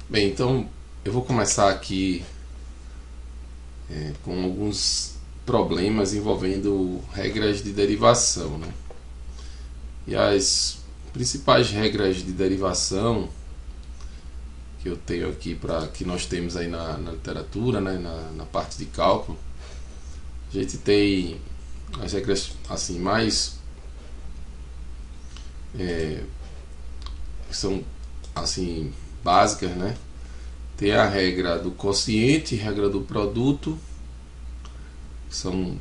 Bem, então eu vou começar aqui com alguns problemas envolvendo regras de derivação, né? E as principais regras de derivação que eu tenho aqui para que nós temos aí na literatura, né, na parte de cálculo, a gente tem as regras assim mais que são assim básicas, né? Tem a regra do quociente, regra do produto, que são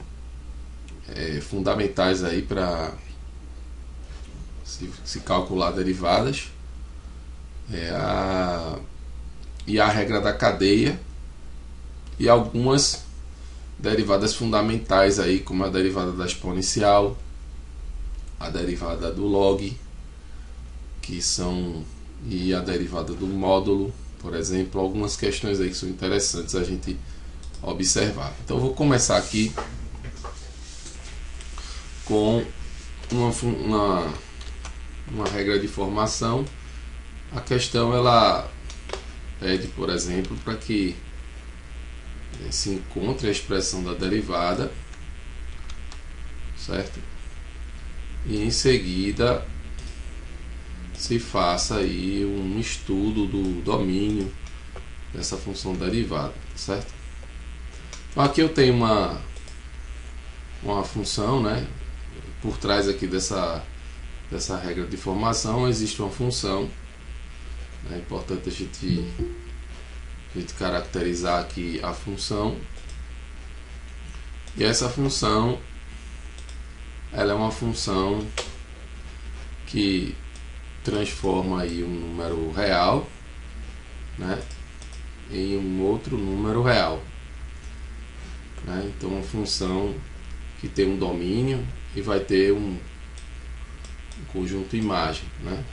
fundamentais aí para se calcular derivadas. E a regra da cadeia e algumas derivadas fundamentais aí, como a derivada da exponencial, a derivada do log, que são, e a derivada do módulo, por exemplo, algumas questões aí que são interessantes a gente observar. Então eu vou começar aqui com uma regra de formação. A questão ela pede, por exemplo, para que se encontre a expressão da derivada, certo? E em seguida se faça aí um estudo do domínio dessa função derivada, certo? Então aqui eu tenho uma função, né? Por trás aqui dessa regra de formação existe uma função. É importante a gente caracterizar aqui a função. E essa função ela é uma função que transforma aí um número real, né, em um outro número real, né? Então uma função que tem um domínio e vai ter um conjunto imagem, né?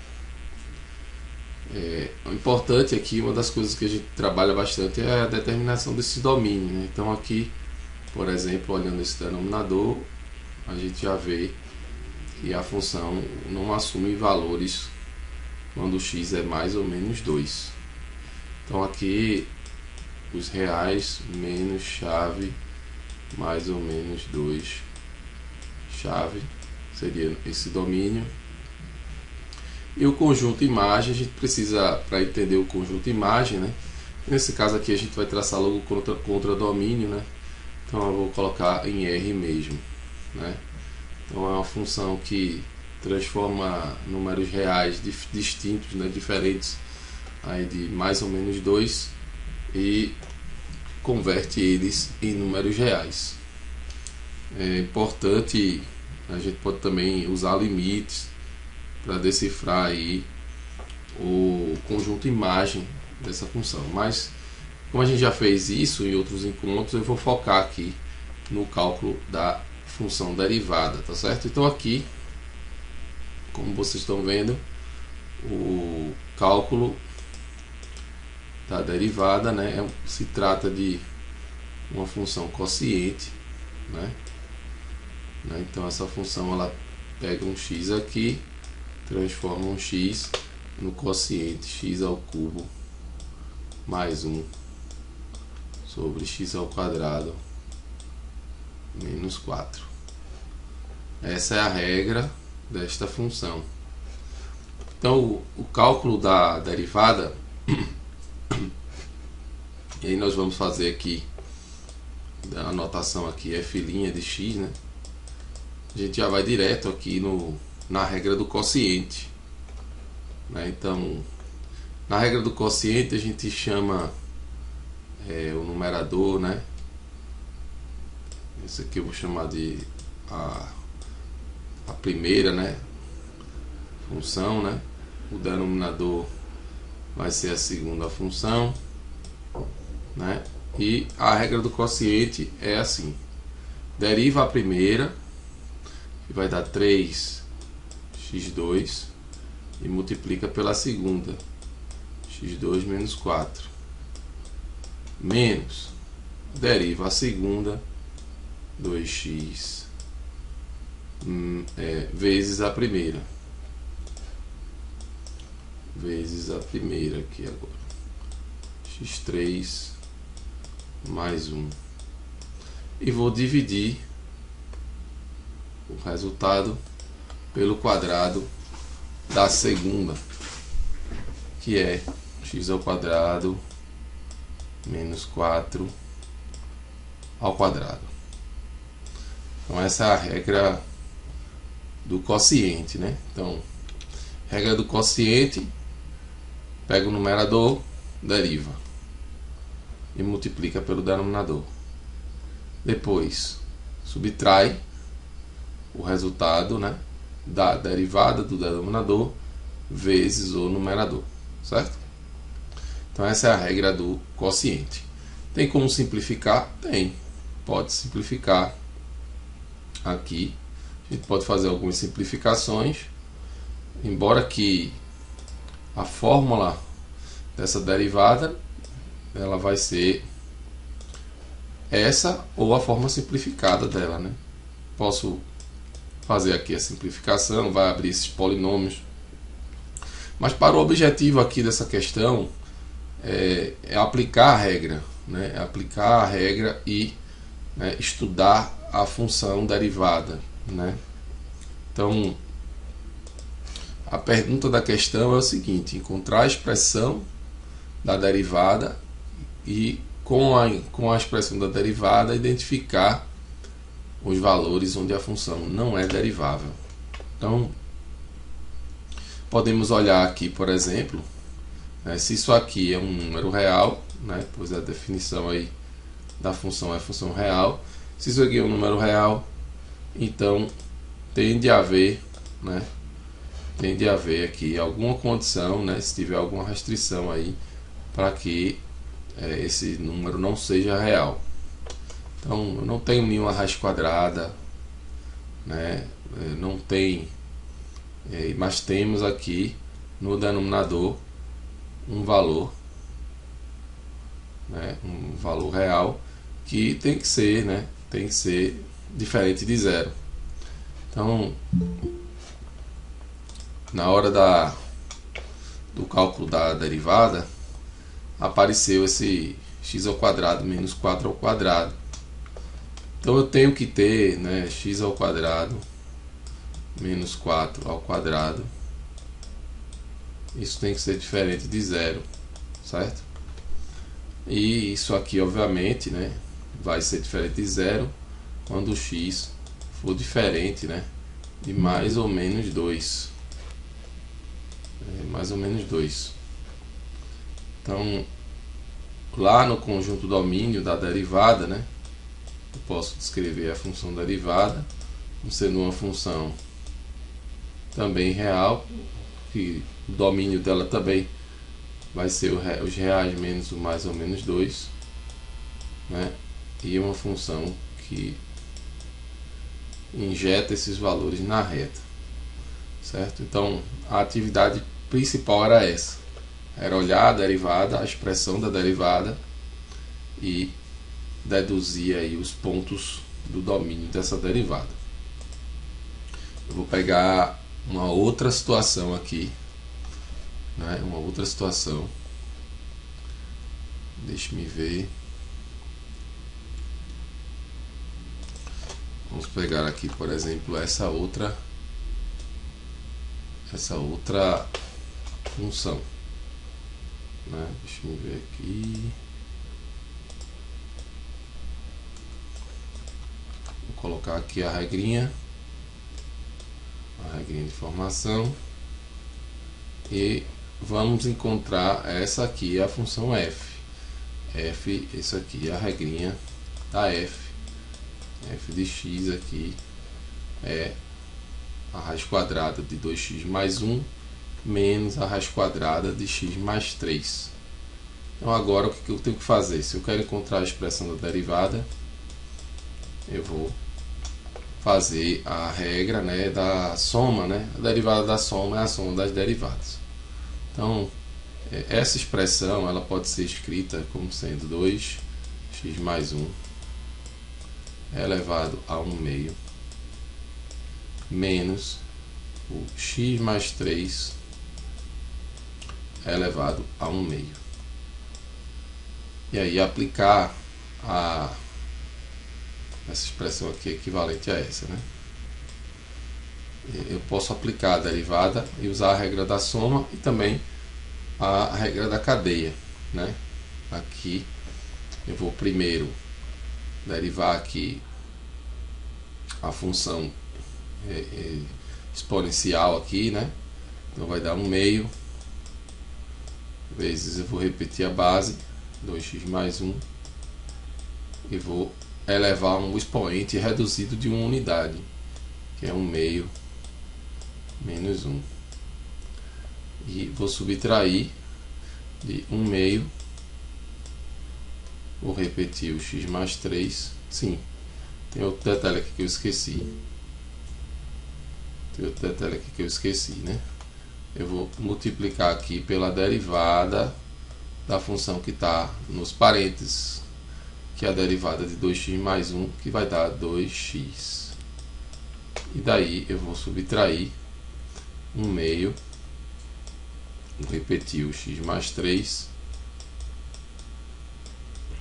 O importante aqui, uma das coisas que a gente trabalha bastante é a determinação desse domínio, né? Então aqui, por exemplo, olhando esse denominador, a gente já vê que a função não assume valores quando x é mais ou menos 2. Então aqui os reais menos chave mais ou menos 2 chave seria esse domínio. E o conjunto imagem, a gente precisa, para entender o conjunto imagem, né? Nesse caso aqui a gente vai traçar logo contra domínio, né? Então eu vou colocar em R mesmo, né? Então é uma função que transforma números reais distintos, né, diferentes, aí de mais ou menos 2 e converte eles em números reais. É importante, a gente pode também usar limites para decifrar aí o conjunto imagem dessa função, mas como a gente já fez isso em outros encontros, eu vou focar aqui no cálculo da função derivada, tá certo? Então aqui, como vocês estão vendo, o cálculo da derivada, né, se trata de uma função quociente, né? Então essa função ela pega um x aqui, transforma um x no quociente x ao cubo mais 1 sobre x ao quadrado menos 4. Essa é a regra desta função. Então o cálculo da derivada, e aí nós vamos fazer aqui a anotação aqui f' de x, né? A gente já vai direto aqui na regra do quociente, né? Então na regra do quociente a gente chama o numerador, né? Esse aqui eu vou chamar de a primeira, né, função, né? O denominador vai ser a segunda função, né? E a regra do quociente é assim: deriva a primeira, que vai dar 3x2, e multiplica pela segunda, x2 menos 4, menos, deriva a segunda, 2x vezes a primeira, aqui agora, x3 mais 1. E vou dividir o resultado pelo quadrado da segunda, que é x ao quadrado menos 4 ao quadrado. Então essa é a regra do quociente, né? Então, regra do quociente, pega o numerador, deriva e multiplica pelo denominador. Depois, subtrai o resultado, né, da derivada do denominador vezes o numerador, certo? Então essa é a regra do quociente. Tem como simplificar? Tem. Pode simplificar aqui. A gente pode fazer algumas simplificações, embora que a fórmula dessa derivada ela vai ser essa ou a forma simplificada dela, né? Posso fazer aqui a simplificação, vai abrir esses polinômios, mas para o objetivo aqui dessa questão é aplicar a regra, né? É aplicar a regra e, né, estudar a função derivada, né? Então a pergunta da questão é o seguinte: encontrar a expressão da derivada e com a expressão da derivada identificar os valores onde a função não é derivável. Então podemos olhar aqui, por exemplo, né, se isso aqui é um número real, né, pois a definição aí da função é função real. Se isso aqui é um número real, então tende a haver, né, tende a haver aqui alguma condição, né, se tiver alguma restrição aí para que esse número não seja real. Então eu não tenho nenhuma raiz quadrada, né, não tem, mas temos aqui no denominador um valor, né, um valor real que tem que ser, né, tem que ser diferente de zero. Então na hora do cálculo da derivada apareceu esse x ao quadrado menos 4 ao quadrado. Então eu tenho que ter, né, x ao quadrado menos 4 ao quadrado. Isso tem que ser diferente de zero, certo? E isso aqui, obviamente, né, vai ser diferente de zero quando o x for diferente, né, de mais ou menos 2. Mais ou menos 2. Então, lá no conjunto domínio da derivada, né, eu posso descrever a função derivada sendo uma função também real, que o domínio dela também vai ser os reais menos o mais ou menos 2, né, e uma função que injeta esses valores na reta, certo? Então a atividade principal era essa, era olhar a derivada, a expressão da derivada e deduzir aí os pontos do domínio dessa derivada. Eu vou pegar uma outra situação aqui, né? Uma outra situação. Deixe-me ver. Vamos pegar aqui, por exemplo, essa outra função, né? Deixa-me ver aqui. Vou colocar aqui a regrinha de formação e vamos encontrar essa aqui, a função f. Isso aqui é a regrinha da f de x aqui é a raiz quadrada de 2x mais 1 menos a raiz quadrada de x mais 3. Então agora o que eu tenho que fazer? Se eu quero encontrar a expressão da derivada, eu vou fazer a regra, né, da soma, né? A derivada da soma é a soma das derivadas. Então essa expressão ela pode ser escrita como sendo 2x mais 1 elevado a 1 meio menos o x mais 3 elevado a 1 meio. e aí aplicar essa expressão aqui equivalente a essa, né? Eu posso aplicar a derivada e usar a regra da soma e também a regra da cadeia, né? Aqui eu vou primeiro derivar aqui a função exponencial aqui, né? Então vai dar 1 meio vezes, eu vou repetir a base, 2x mais 1, e vou elevar um expoente reduzido de 1 unidade, que é 1 meio menos 1. E vou subtrair de 1 meio, vou repetir o x mais 3, sim, tem outro detalhe aqui que eu esqueci. Né? Eu vou multiplicar aqui pela derivada da função que está nos parênteses, que é a derivada de 2x mais 1, que vai dar 2x. E daí eu vou subtrair 1 meio, vou repetir o x mais 3,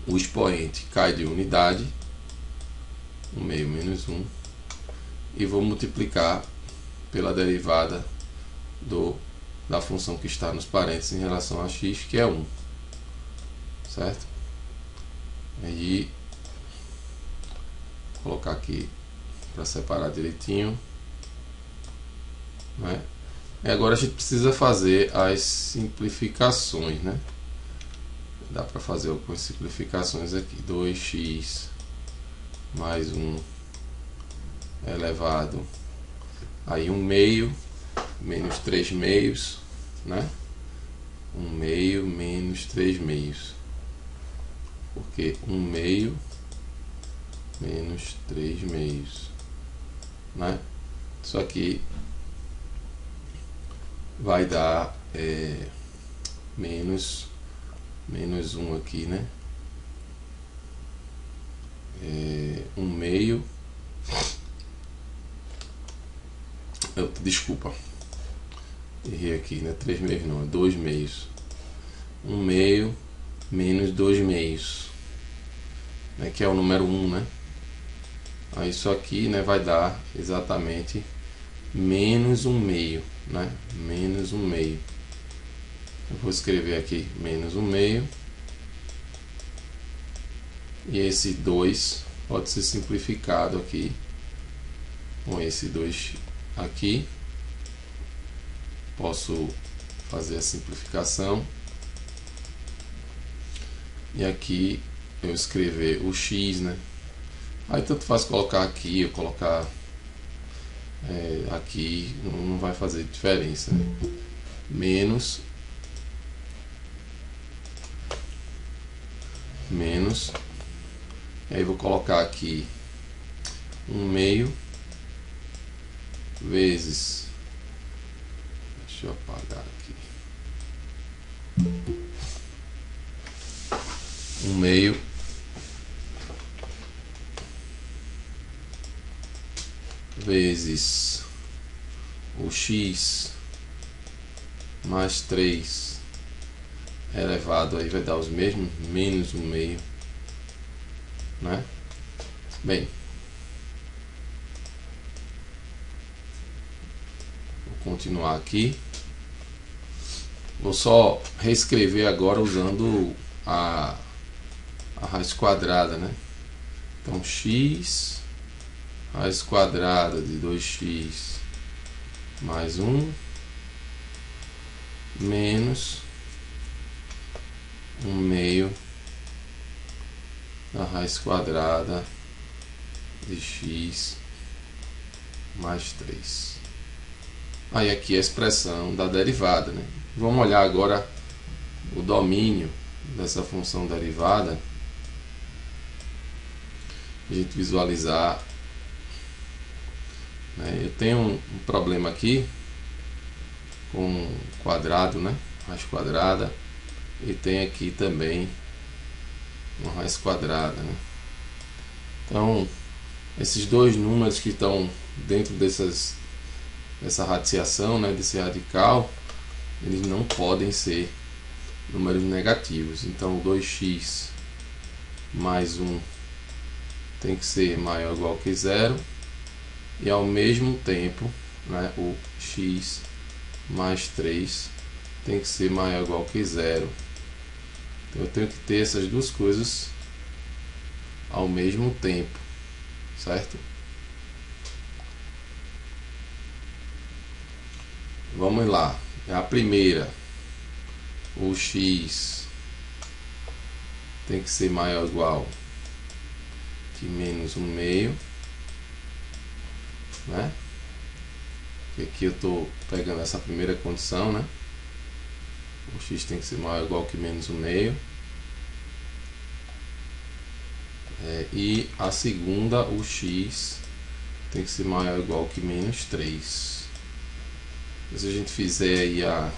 o expoente cai de unidade, 1 meio menos 1, e vou multiplicar pela derivada da função que está nos parênteses em relação a x, que é 1, certo? Aí vou colocar aqui para separar direitinho, né? E agora a gente precisa fazer as simplificações, né? Dá para fazer algumas simplificações aqui. 2x mais 1 elevado aí 1 meio menos 3 meios, né? 1 meio menos 3 meios, porque 1 meio menos 3 meios, né? Isso aqui vai dar menos 1 aqui, né? 1 meio, desculpa, errei aqui, né? 3 meios não, é 2 meios. 1 meio menos 2 meios, né? Que é o número 1, né? Aí isso aqui, né, vai dar exatamente menos 1 meio, né? Menos 1 meio. Eu vou escrever aqui menos 1 meio. E esse 2 pode ser simplificado aqui com esse 2 aqui. Posso fazer a simplificação. E aqui eu escrever o x, né? Aí tanto faz colocar aqui ou colocar aqui, não vai fazer diferença, né? Menos, e aí vou colocar aqui 1 meio vezes, deixa eu apagar aqui, 1 meio vezes o x mais 3 elevado, aí vai dar os mesmos, menos 1 meio, né? Bem, vou continuar aqui. Vou só reescrever agora usando a raiz quadrada, né? Então x raiz quadrada de 2x mais 1 menos 1 meio da raiz quadrada de x mais 3. Aí aqui a expressão da derivada, né? Vamos olhar agora o domínio dessa função derivada. A gente visualizar, né? Eu tenho um problema aqui com quadrado, né? Raiz quadrada, e tem aqui também uma raiz quadrada, né? Então esses dois números que estão dentro dessa radiciação, né, desse radical, eles não podem ser números negativos. Então o 2x mais 1 tem que ser maior ou igual que 0, e ao mesmo tempo, né, o x mais 3 tem que ser maior ou igual que 0. Então eu tenho que ter essas duas coisas ao mesmo tempo, certo? Vamos lá, a primeira, o x tem que ser maior ou igual que menos 1/2, né? E aqui eu estou pegando essa primeira condição, né? O x tem que ser maior ou igual que menos 1/2. E a segunda, o x tem que ser maior ou igual que menos 3. Se a gente fizer aí a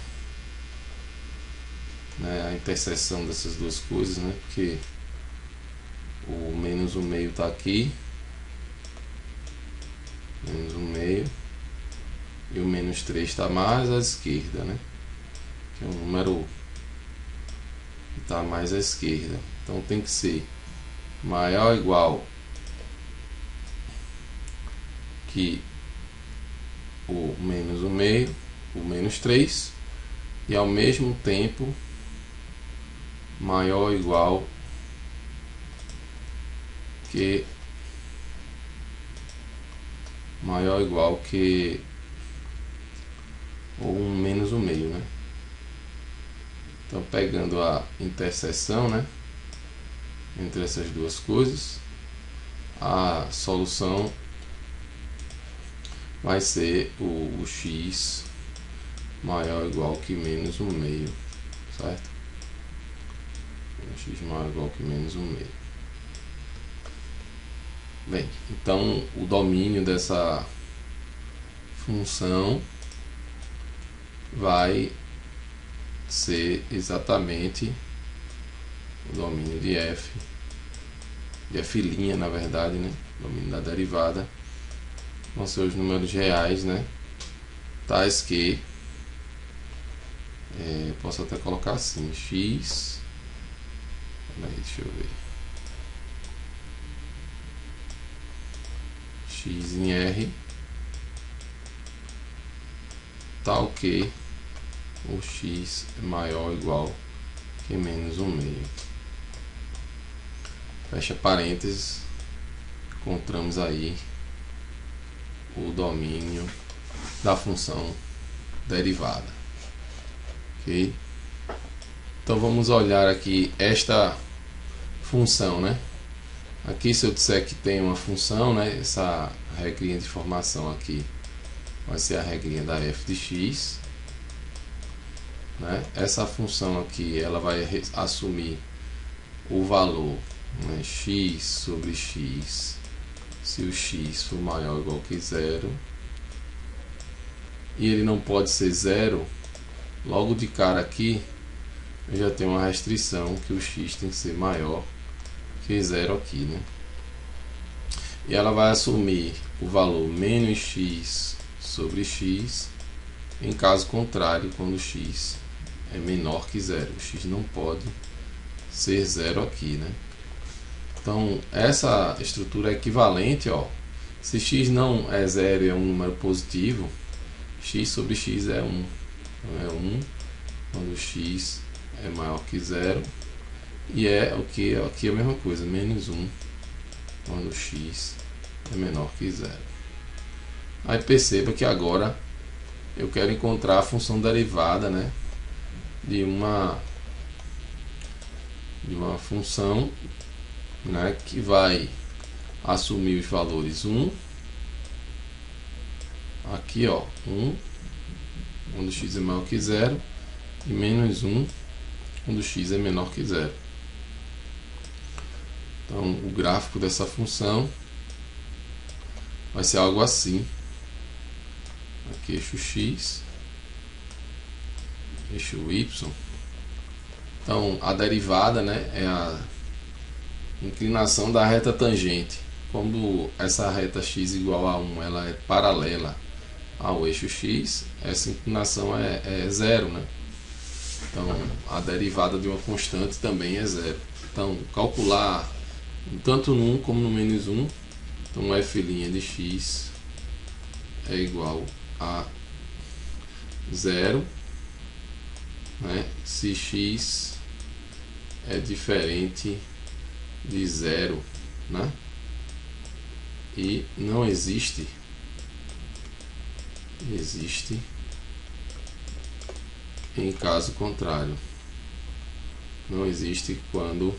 interseção dessas duas coisas, né? Porque o menos 1/2 está aqui, menos 1/2, e o menos 3 está mais à esquerda, né? Que é um número que está mais à esquerda. Então tem que ser maior ou igual que o menos 1/2, o menos 3, e ao mesmo tempo maior ou igual que o menos 1/2, né? Então pegando a interseção, né, entre essas duas coisas, a solução vai ser o x maior ou igual que menos 1/2, certo? O x maior ou igual que menos 1/2. Bem, então o domínio dessa função vai ser exatamente o domínio de f, de f', na verdade, né? O domínio da derivada vão ser os números reais, né? Tais que posso até colocar assim, x, deixa eu ver, x em r tal que o x é maior ou igual que menos 1/2. Fecha parênteses, encontramos aí o domínio da função derivada. Ok? Então vamos olhar aqui esta função, né? Aqui, se eu disser que tem uma função, né, essa regrinha de formação aqui vai ser a regrinha da f de x, né? Essa função aqui ela vai assumir o valor, né, x sobre x, se o x for maior ou igual que 0, e ele não pode ser 0. Logo de cara aqui eu já tenho uma restrição que o x tem que ser maior que 0 aqui, né? E ela vai assumir o valor menos x sobre x em caso contrário, quando x é menor que 0. O x não pode ser 0 aqui, né? Então essa estrutura é equivalente, ó. Se x não é 0 e é um número positivo, x sobre x é 1. Então é 1 quando x é maior que 0, e é o que aqui é a mesma coisa, menos 1 quando x é menor que 0. Aí perceba que agora eu quero encontrar a função derivada, né, de uma função, né, que vai assumir os valores 1 aqui, ó, 1 quando x é maior que 0 e menos 1 quando x é menor que 0. Então o gráfico dessa função vai ser algo assim. Aqui eixo x, eixo y. Então a derivada, né, é a inclinação da reta tangente. Quando essa reta x igual a 1 ela é paralela ao eixo x, essa inclinação é 0, né? Então a derivada de uma constante também é 0. Então calcular tanto no 1 como no menos 1. Então f' de x é igual a 0, né, se x é diferente de 0, né, e não existe em caso contrário. Não existe quando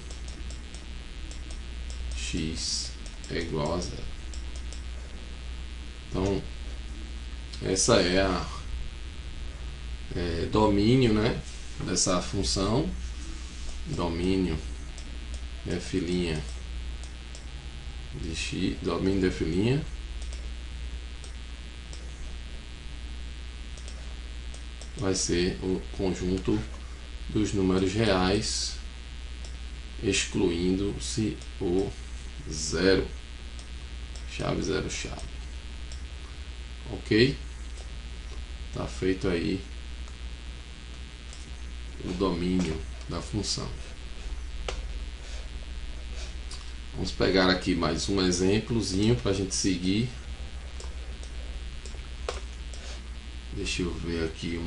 x é igual a 0. Então essa é a domínio, né, dessa função, domínio f' de x, domínio de f', vai ser o conjunto dos números reais, excluindo-se o 0, chave 0 chave. Ok? Tá feito aí o domínio da função. Vamos pegar aqui mais um exemplozinho para a gente seguir. Deixa eu ver aqui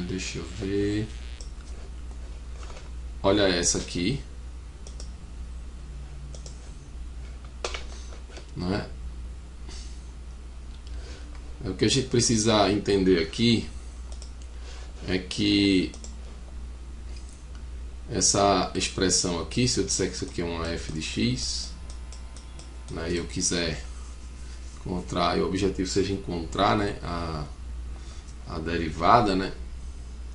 deixa eu ver. Olha essa aqui, né? O que a gente precisa entender aqui é que essa expressão aqui, se eu disser que isso aqui é uma f de x, né, e eu quiser encontrar, e o objetivo seja encontrar, né, a derivada, né,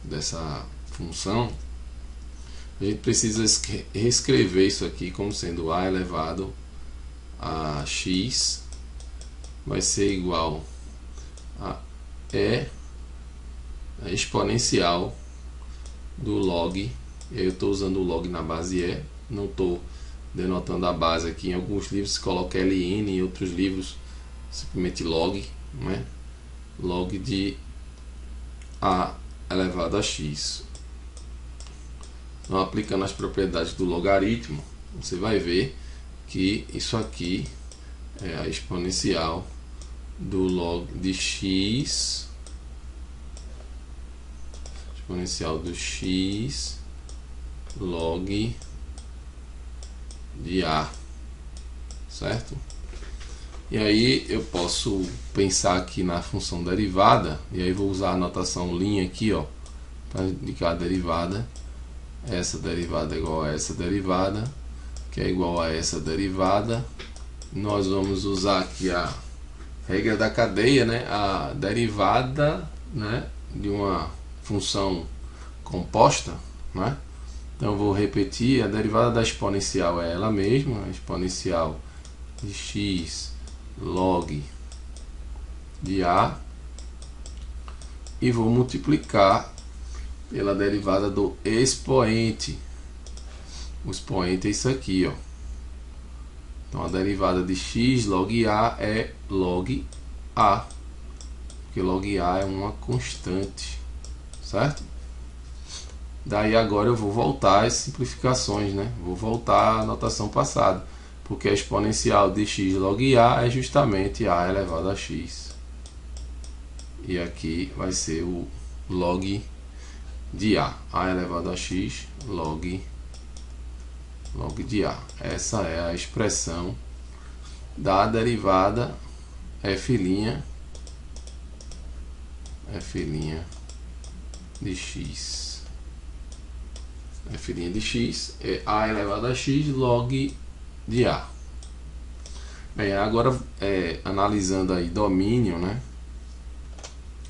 dessa função, a gente precisa reescrever isso aqui como sendo a elevado a x vai ser igual a a exponencial do log. E aí eu estou usando o log na base e, não estou denotando a base aqui. Em alguns livros se coloca ln, em outros livros simplesmente log, né? Log de a elevado a x. Então, aplicando as propriedades do logaritmo, você vai ver que isso aqui é a exponencial do log de x, exponencial do x log de a, certo? E aí eu posso pensar aqui na função derivada, e aí vou usar a notação linha aqui, ó, para indicar a derivada. Essa derivada é igual a essa derivada, que é igual a essa derivada. Nós vamos usar aqui a regra da cadeia, né? A derivada, né, de uma função composta, né? Então eu vou repetir, a derivada da exponencial é ela mesma, a exponencial de x log de a, e vou multiplicar pela derivada do expoente. O expoente é isso aqui, ó. Então a derivada de x log a é log a, porque log a é uma constante, certo? Daí agora eu vou voltar às simplificações, né? Vou voltar à notação passada, porque a exponencial de x log a é justamente a elevado a x. E aqui vai ser o log de a elevado a x log de a. Essa é a expressão da derivada f' de x. F' de x é a elevado a x log de a. Bem, agora analisando aí domínio, né?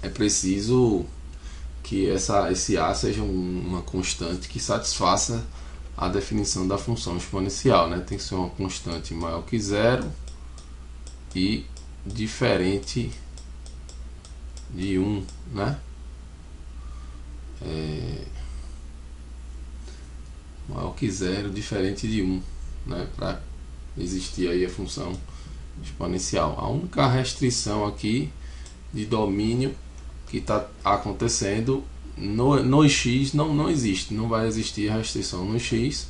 É preciso que esse a seja uma constante que satisfaça a definição da função exponencial, né? Tem que ser uma constante maior que 0 e diferente de 1, né? Maior que 0, diferente de 1, né? Para existir aí a função exponencial. A única restrição aqui de domínio que está acontecendo no x não existe, não vai existir restrição no x,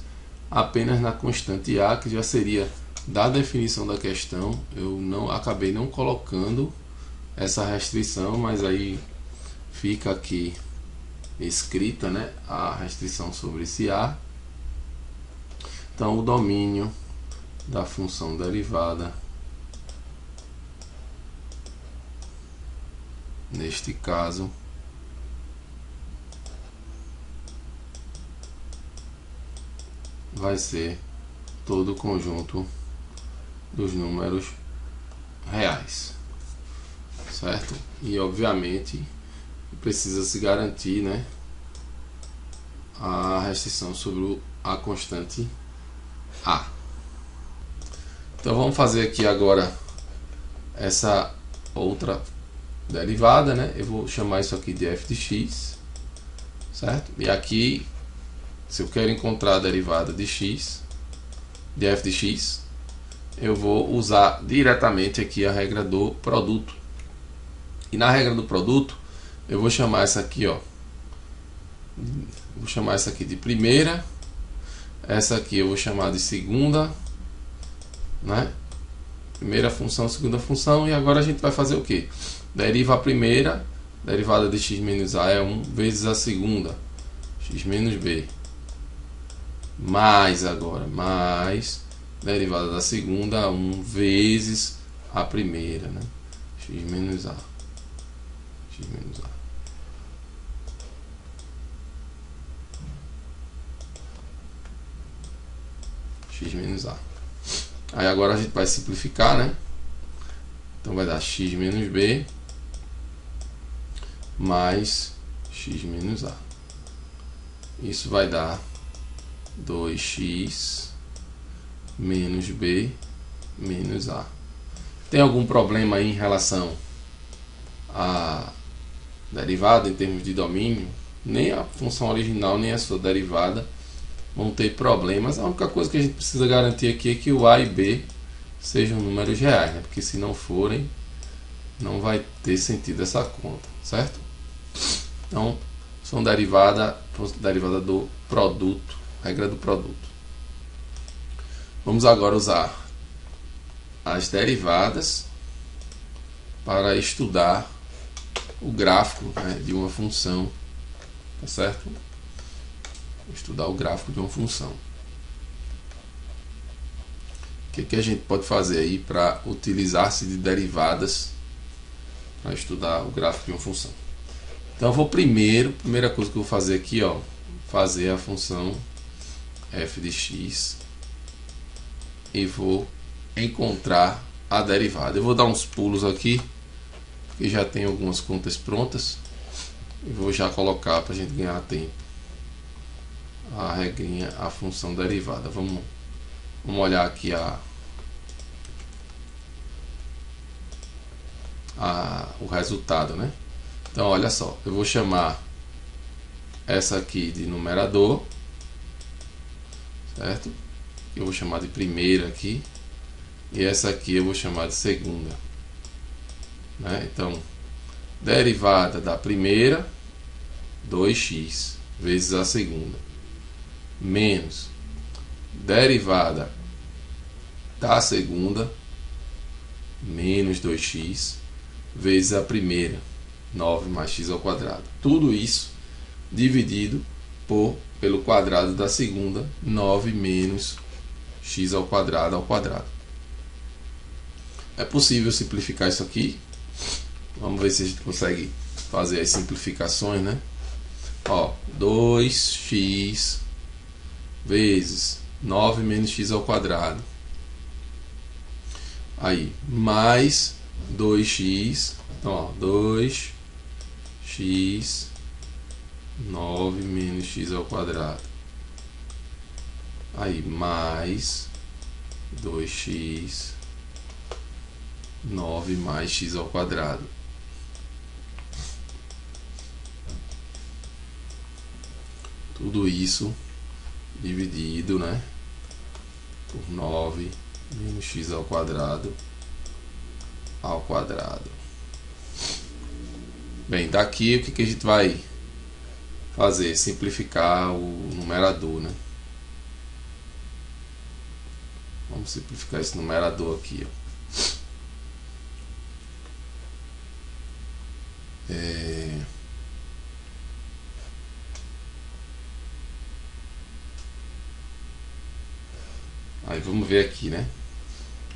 apenas na constante a, que já seria da definição da questão. Eu acabei não colocando essa restrição, mas aí fica aqui escrita, né, a restrição sobre esse a. Então o domínio da função derivada neste caso vai ser todo o conjunto dos números reais, certo? E obviamente precisa se garantir, né, a restrição sobre a constante a. Então vamos fazer aqui agora essa outra derivada, né? Eu vou chamar isso aqui de f de x, certo? E aqui, se eu quero encontrar a derivada de x, de f de x, eu vou usar diretamente aqui a regra do produto. E na regra do produto, eu vou chamar essa aqui, ó, vou chamar essa aqui de primeira, essa aqui eu vou chamar de segunda, né? Primeira função, segunda função, e agora a gente vai fazer o que? Deriva a primeira, derivada de x menos a é 1 vezes a segunda, x menos b, mais agora, mais derivada da segunda, 1 vezes a primeira, né? X menos a, x menos a. X menos a. Aí agora a gente vai simplificar, né? Então vai dar x menos b mais x menos a. Isso vai dar 2x menos b menos a. Tem algum problema aí em relação à derivada em termos de domínio? Nem a função original, nem a sua derivada vão ter problemas. A única coisa que a gente precisa garantir aqui é que o a e b sejam números reais, né? Porque se não forem, não vai ter sentido essa conta, certo? Então, são derivada do produto, regra do produto. Vamos agora usar as derivadas para estudar o gráfico, né, de uma função, tá certo? Estudar o gráfico de uma função. O que a gente pode fazer aí para utilizar-se de derivadas para estudar o gráfico de uma função? Então eu vou primeira coisa que eu vou fazer aqui, ó, fazer a função f de x e vou encontrar a derivada. Eu vou dar uns pulos aqui, porque já tem algumas contas prontas, e vou já colocar para a gente ganhar tempo a regrinha, a função derivada. Vamos olhar aqui o resultado, né? Então olha só, eu vou chamar essa aqui de numerador, certo? Eu vou chamar de primeira aqui, e essa aqui eu vou chamar de segunda, né? Então, derivada da primeira, 2x vezes a segunda, menos derivada da segunda, menos 2x vezes a primeira, 9 mais x ao quadrado. Tudo isso dividido pelo quadrado da segunda, 9 menos x ao quadrado ao quadrado. É possível simplificar isso aqui. Vamos ver se a gente consegue fazer as simplificações, né? Ó, 2x vezes 9 menos x ao quadrado. Aí, mais 2x. Então, ó, 2x 9 menos x ao quadrado. Aí, mais 2x 9 mais x ao quadrado. Tudo isso dividido, né, por 9 menos x ao quadrado ao quadrado. Bem, daqui o que a gente vai fazer, simplificar o numerador, né? Vamos simplificar esse numerador aqui, ó. Aí vamos ver aqui, né?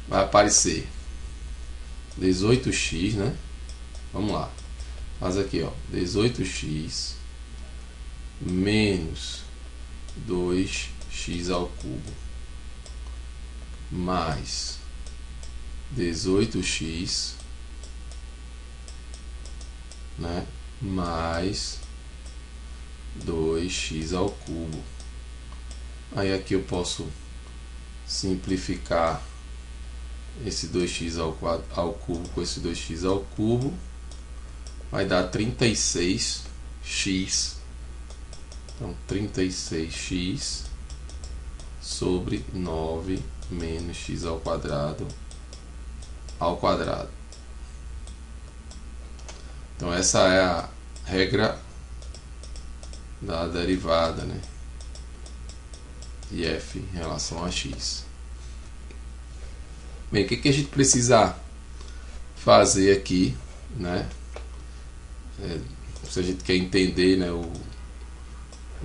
Vai aparecer 18x, né? Vamos lá. Faz aqui, ó. 18x menos 2x ao cubo mais 18x, né? Mais 2x ao cubo. Aí aqui eu posso simplificar esse 2x ao cubo com esse 2x ao cubo, vai dar 36x. Então 36x sobre 9 menos x ao quadrado. Então essa é a regra da derivada, né, de f em relação a x. Bem, o que a gente precisa fazer aqui, né? Se a gente quer entender, né, o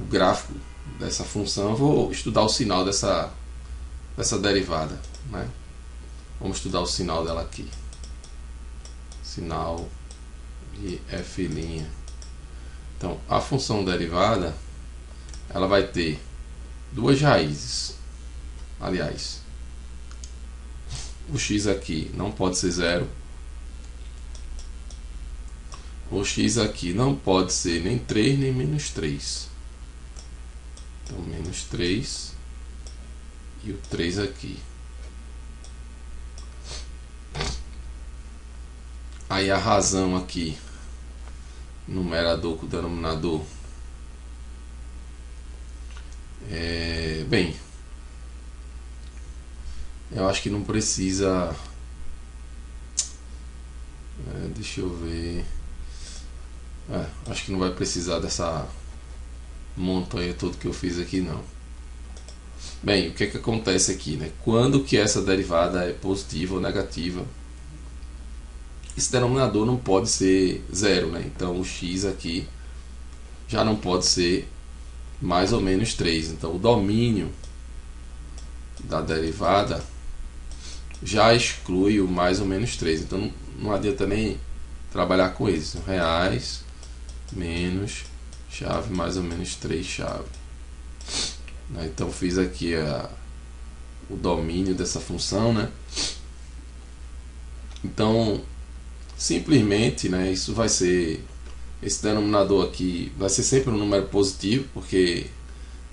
gráfico dessa função, eu vou estudar o sinal dessa derivada, né? Vamos estudar o sinal dela aqui. Sinal de f'. Então, a função derivada, ela vai ter duas raízes. Aliás, o x aqui não pode ser zero. O x aqui não pode ser nem 3 nem menos 3. Então, menos 3 e o 3 aqui. Aí a razão aqui, numerador com denominador, bem, eu acho que não precisa, deixa eu ver, acho que não vai precisar dessa montanha toda que eu fiz aqui não. Bem, o que acontece aqui, né? Quando que essa derivada é positiva ou negativa, esse denominador não pode ser zero, né? Então o x aqui já não pode ser mais ou menos 3. Então o domínio da derivada já exclui o mais ou menos 3. Então não adianta nem trabalhar com isso. Reais menos chave mais ou menos 3 chave. Então fiz aqui o domínio dessa função, né? Então simplesmente, né, isso vai ser, esse denominador aqui vai ser sempre um número positivo, porque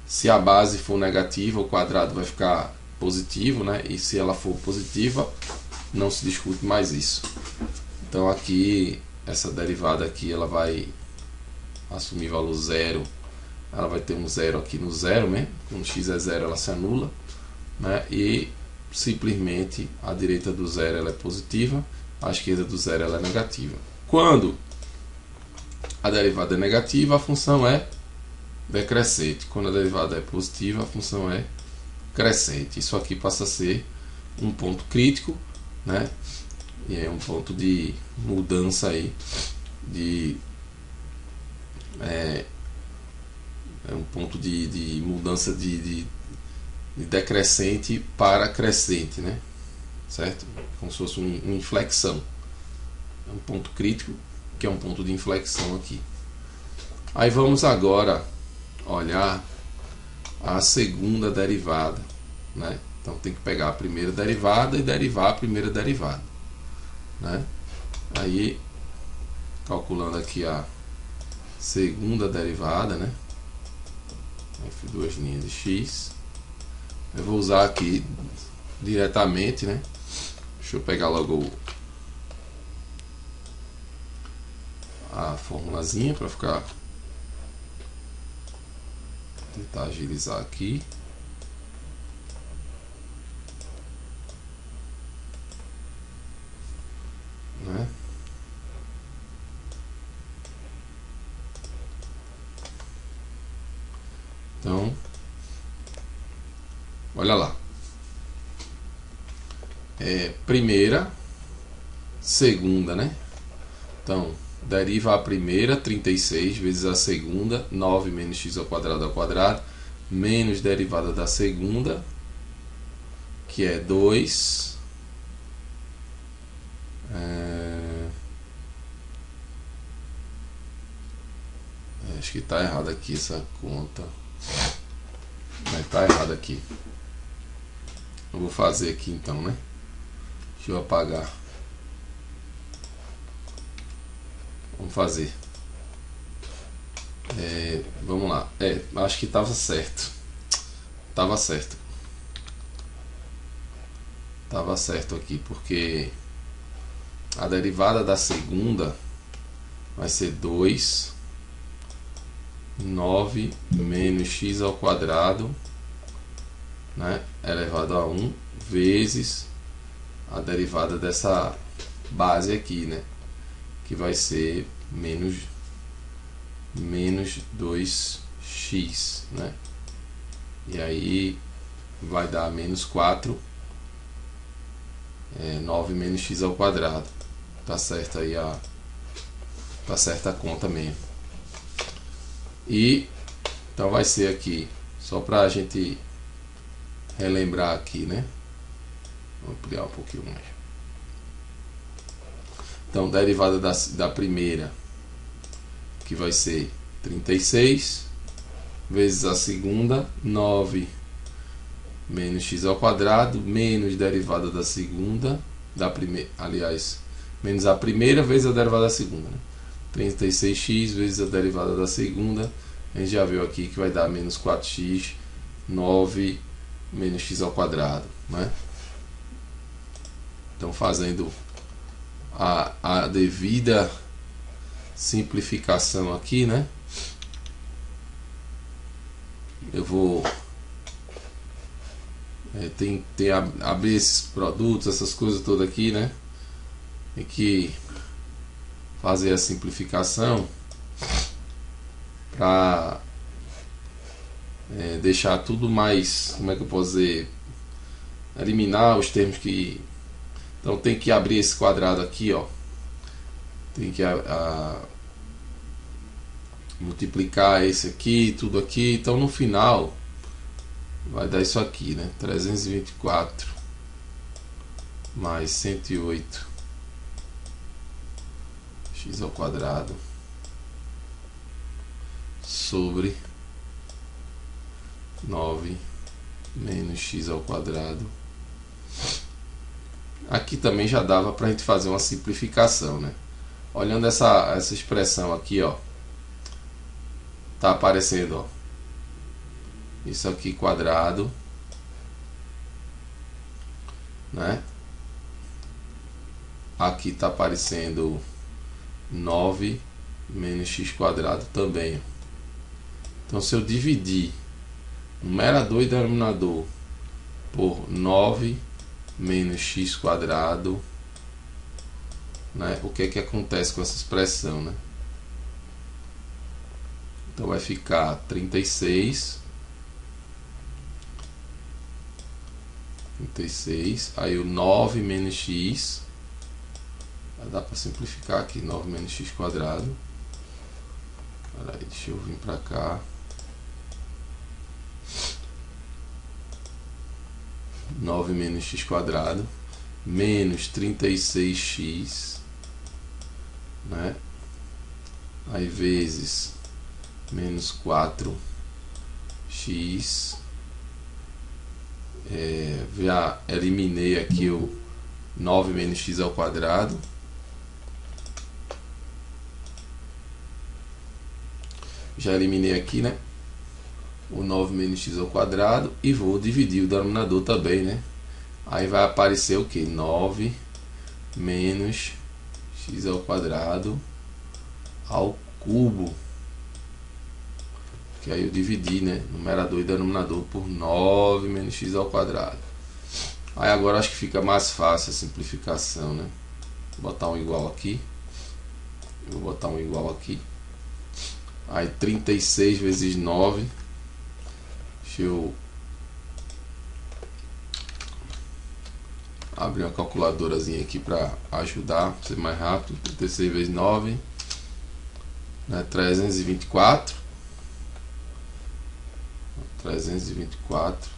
se a base for negativa, o quadrado vai ficar positivo, né? E se ela for positiva, não se discute mais isso. Então aqui, essa derivada aqui, ela vai assumir valor zero. Ela vai ter um zero aqui no zero, né? Quando x é zero, ela se anula, né? E simplesmente a direita do zero ela é positiva, a esquerda do zero ela é negativa. Quando a derivada é negativa, a função é decrescente. Quando a derivada é positiva, a função é crescente. Isso aqui passa a ser um ponto crítico, né? E é um ponto de mudança aí é um ponto de mudança de decrescente para crescente, né? Certo? Como se fosse uma inflexão. É um ponto crítico, que é um ponto de inflexão aqui. Aí vamos agora olhar a segunda derivada, né? Então tem que pegar a primeira derivada e derivar a primeira derivada, né? Aí calculando aqui a segunda derivada, né? F2' de x. Eu vou usar aqui diretamente, né? Deixa eu pegar logo a formulazinha para ficar, tentar agilizar aqui, né? Então, olha lá. Primeira, segunda, né? Então, deriva a primeira, 36, vezes a segunda, 9 menos x ao quadrado, menos derivada da segunda, que é 2. Acho que está errado aqui essa conta. Está errado aqui. Eu vou fazer aqui então, né? Deixa eu apagar. Vamos fazer. Vamos lá. Acho que estava certo. Estava certo aqui, porque a derivada da segunda vai ser 2, 9 menos x ao quadrado, né, elevado a 1, vezes a derivada dessa base aqui, né, que vai ser menos 2x, né, e aí vai dar menos 4, 9 menos x ao quadrado. Tá certo aí tá certa a conta mesmo. E então vai ser aqui, só para a gente relembrar aqui, né? Vou ampliar um pouquinho mais. Então, derivada da primeira, que vai ser 36, vezes a segunda, 9 menos x ao quadrado, menos derivada da segunda, da primeira, aliás, menos a primeira vezes a derivada da segunda, né? 36x vezes a derivada da segunda, a gente já viu aqui que vai dar menos 4x, 9 menos x ao quadrado, né? Então, fazendo a devida simplificação aqui, né? Eu vou abrir esses produtos, essas coisas todas aqui, né? Tem que fazer a simplificação para deixar tudo mais, como é que eu posso dizer, eliminar os termos que... Então tem que abrir esse quadrado aqui, ó, tem que multiplicar esse aqui, tudo aqui, então no final vai dar isso aqui, né? 324 mais 108 x ao quadrado sobre 9 menos x ao quadrado. Aqui também já dava para a gente fazer uma simplificação, né? Olhando essa expressão aqui, ó, tá aparecendo, ó, isso aqui quadrado, né? Aqui tá aparecendo 9 menos x quadrado também. Então, se eu dividir numerador e denominador por 9 menos x quadrado, né, o que é que acontece com essa expressão, né? Então vai ficar 36, aí o 9 menos x, dá para simplificar aqui, 9 menos x quadrado. Aí, deixa eu vir para cá. 9 menos x quadrado menos 36x, né? Aí vezes menos 4x. Já eliminei aqui o 9 menos x ao quadrado. Já eliminei aqui, né, o 9 menos x ao quadrado, e vou dividir o denominador também, né? Aí vai aparecer o que? 9 menos x ao quadrado ao cubo. Que aí eu dividi, né, numerador e denominador por 9 menos x ao quadrado. Aí agora acho que fica mais fácil a simplificação, né? Vou botar um igual aqui. Eu vou botar um igual aqui. Aí 36 vezes 9 Deixa eu abrir uma calculadorazinha aqui para ajudar, para ser mais rápido. 36 vezes 9, né? 324. 324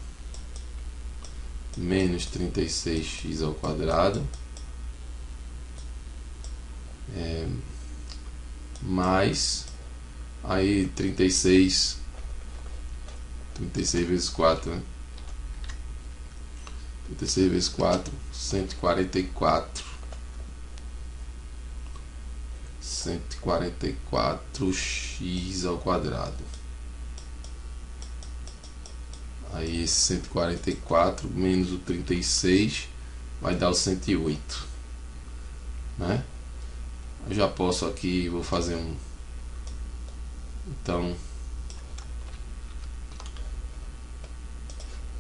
menos 36x ao quadrado mais aí 36 vezes 4, né? 36 vezes 4, 144 144x ao quadrado. Aí esse 144 menos o 36 vai dar o 108, né? Eu já posso aqui, vou fazer um, então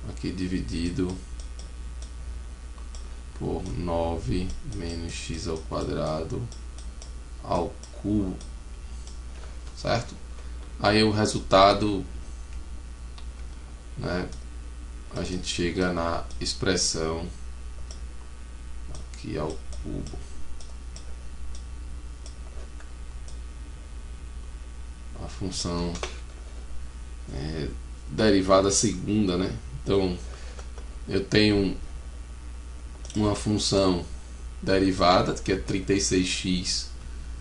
aqui dividido por 9 menos x ao quadrado ao cubo, certo? Aí o resultado, né, a gente chega na expressão aqui ao cubo. A função derivada segunda, né? Então eu tenho uma função derivada que é 36x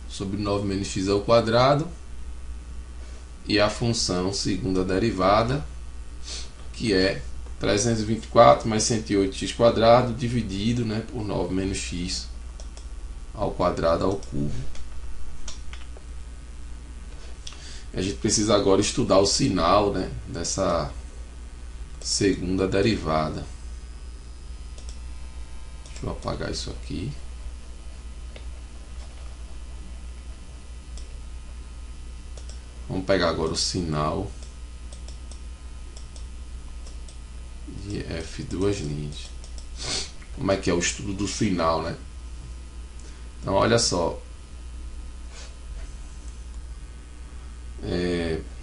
sobre 9 menos x ao quadrado, e a função segunda derivada, que é 324 mais 108x quadrado dividido, né, por 9 menos x ao quadrado ao cubo. A gente precisa agora estudar o sinal, né, dessa segunda derivada. Deixa eu apagar isso aqui. Vamos pegar agora o sinal de F duas linhas. Como é que é o estudo do sinal, né? Então olha só,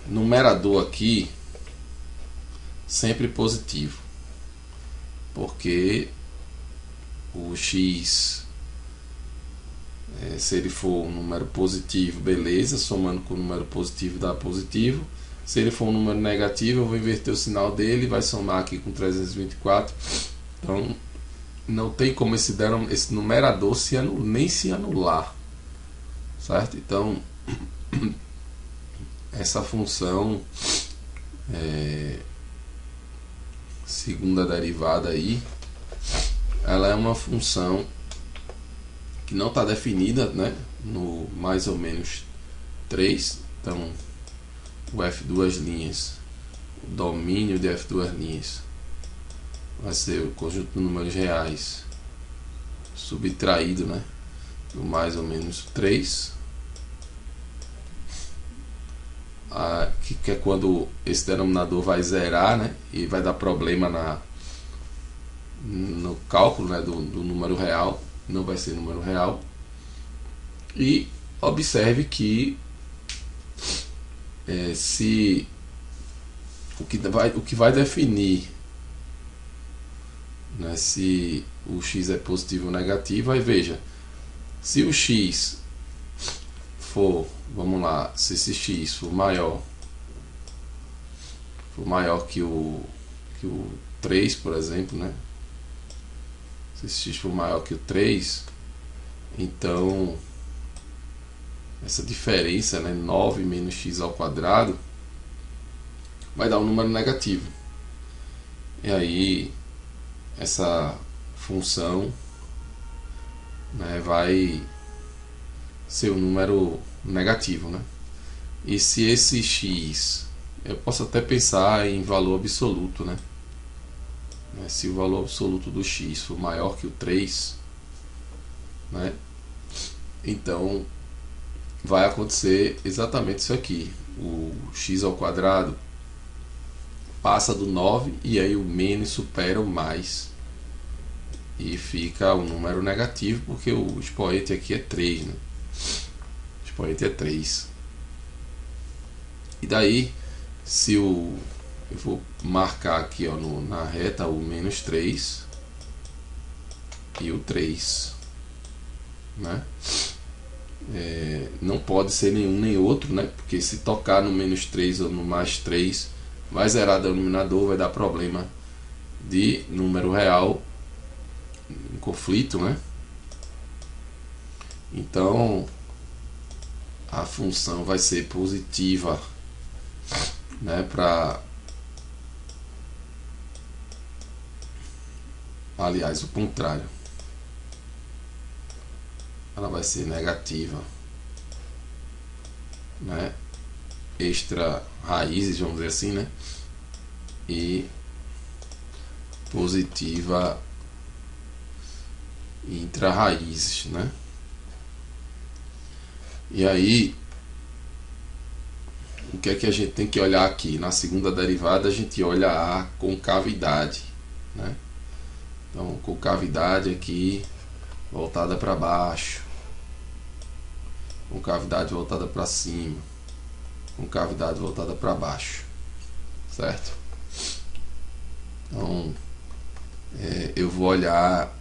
numerador aqui sempre positivo, porque o x, se ele for um número positivo, beleza, somando com o número positivo dá positivo. Se ele for um número negativo, eu vou inverter o sinal dele, vai somar aqui com 324. Então não tem como esse numerador nem se anular, certo? Então essa função segunda derivada aí, ela é uma função que não está definida, né, no mais ou menos 3. Então o F duas linhas, o domínio de F duas linhas vai ser o conjunto de números reais subtraído, né, do mais ou menos 3, que é quando esse denominador vai zerar, né, e vai dar problema no cálculo, né, do número real, não vai ser número real. E observe que se o que vai definir, né, se o x é positivo ou negativo, aí veja, se o x for, vamos lá, se esse x for maior que o 3, por exemplo, né? Se esse x for maior que o 3, então essa diferença, né, 9 menos x ao quadrado, vai dar um número negativo. E aí essa função, né, vai ser um número negativo, né? E se esse x, eu posso até pensar em valor absoluto, né? Se o valor absoluto do x for maior que o 3, né, então vai acontecer exatamente isso aqui. O x ao quadrado passa do 9 e aí o menos supera o mais e fica um número negativo, porque o expoente aqui é 3, né? O expoente é 3. E daí, se o eu vou marcar aqui, ó, na reta o menos 3 e o 3, né? Não pode ser nenhum nem outro, né? Porque se tocar no menos 3 ou no mais 3, vai zerar denominador, vai dar problema de número real em conflito, né? Então a função vai ser positiva, né? Aliás, o contrário, ela vai ser negativa, né? Extra raízes, vamos dizer assim, né? E positiva intra raízes, né? E aí, o que é que a gente tem que olhar aqui? Na segunda derivada a gente olha a concavidade, né? Então, concavidade aqui voltada para baixo, concavidade voltada para cima, concavidade voltada para baixo, certo? Então, eu vou olhar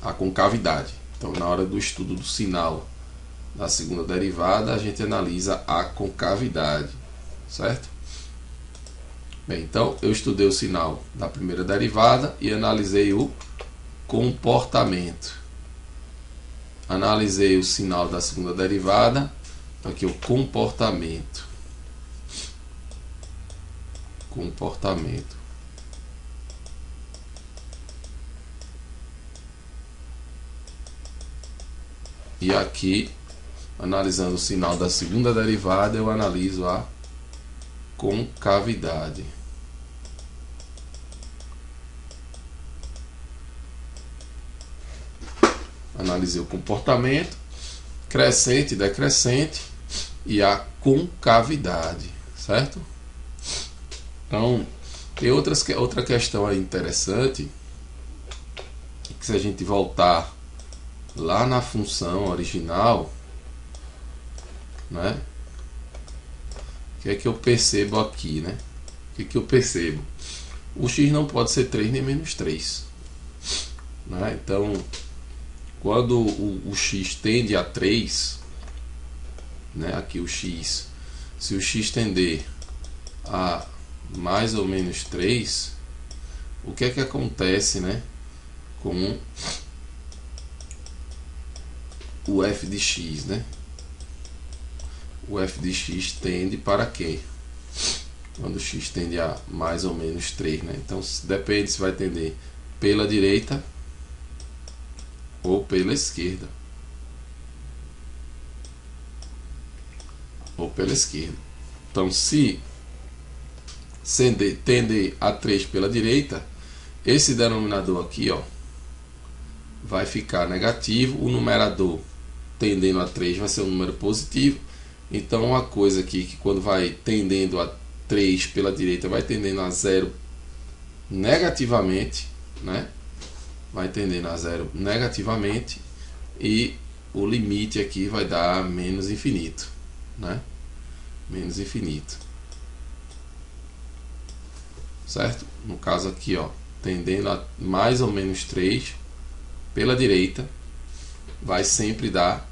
a concavidade. Então, na hora do estudo do sinal da segunda derivada, a gente analisa a concavidade, certo? Bem, então eu estudei o sinal da primeira derivada e analisei o comportamento. Analisei o sinal da segunda derivada, aqui o comportamento. Comportamento. E aqui, analisando o sinal da segunda derivada, eu analiso a concavidade. Analisei o comportamento, crescente, decrescente e a concavidade, certo? Então, tem outra questão aí interessante, que se a gente voltar lá na função original, né? O que é que eu percebo aqui, né? O que é que eu percebo? O x não pode ser 3 nem menos 3, né? Então, quando o x tende a 3, né? Aqui o x, se o x tender a mais ou menos 3, o que é que acontece, né? Com o f de x, né? O f de x tende para quê? Quando o x tende a mais ou menos 3, né? Então depende se vai tender pela direita ou pela esquerda. Ou pela esquerda. Então se tender a 3 pela direita, esse denominador aqui, ó, vai ficar negativo. O numerador tendendo a 3 vai ser um número positivo. Então uma coisa aqui que quando vai tendendo a 3 pela direita vai tendendo a 0 negativamente, né? Vai tendendo a 0 negativamente, e o limite aqui vai dar menos infinito, né? Menos infinito, certo? No caso aqui, ó, tendendo a mais ou menos 3 pela direita, vai sempre dar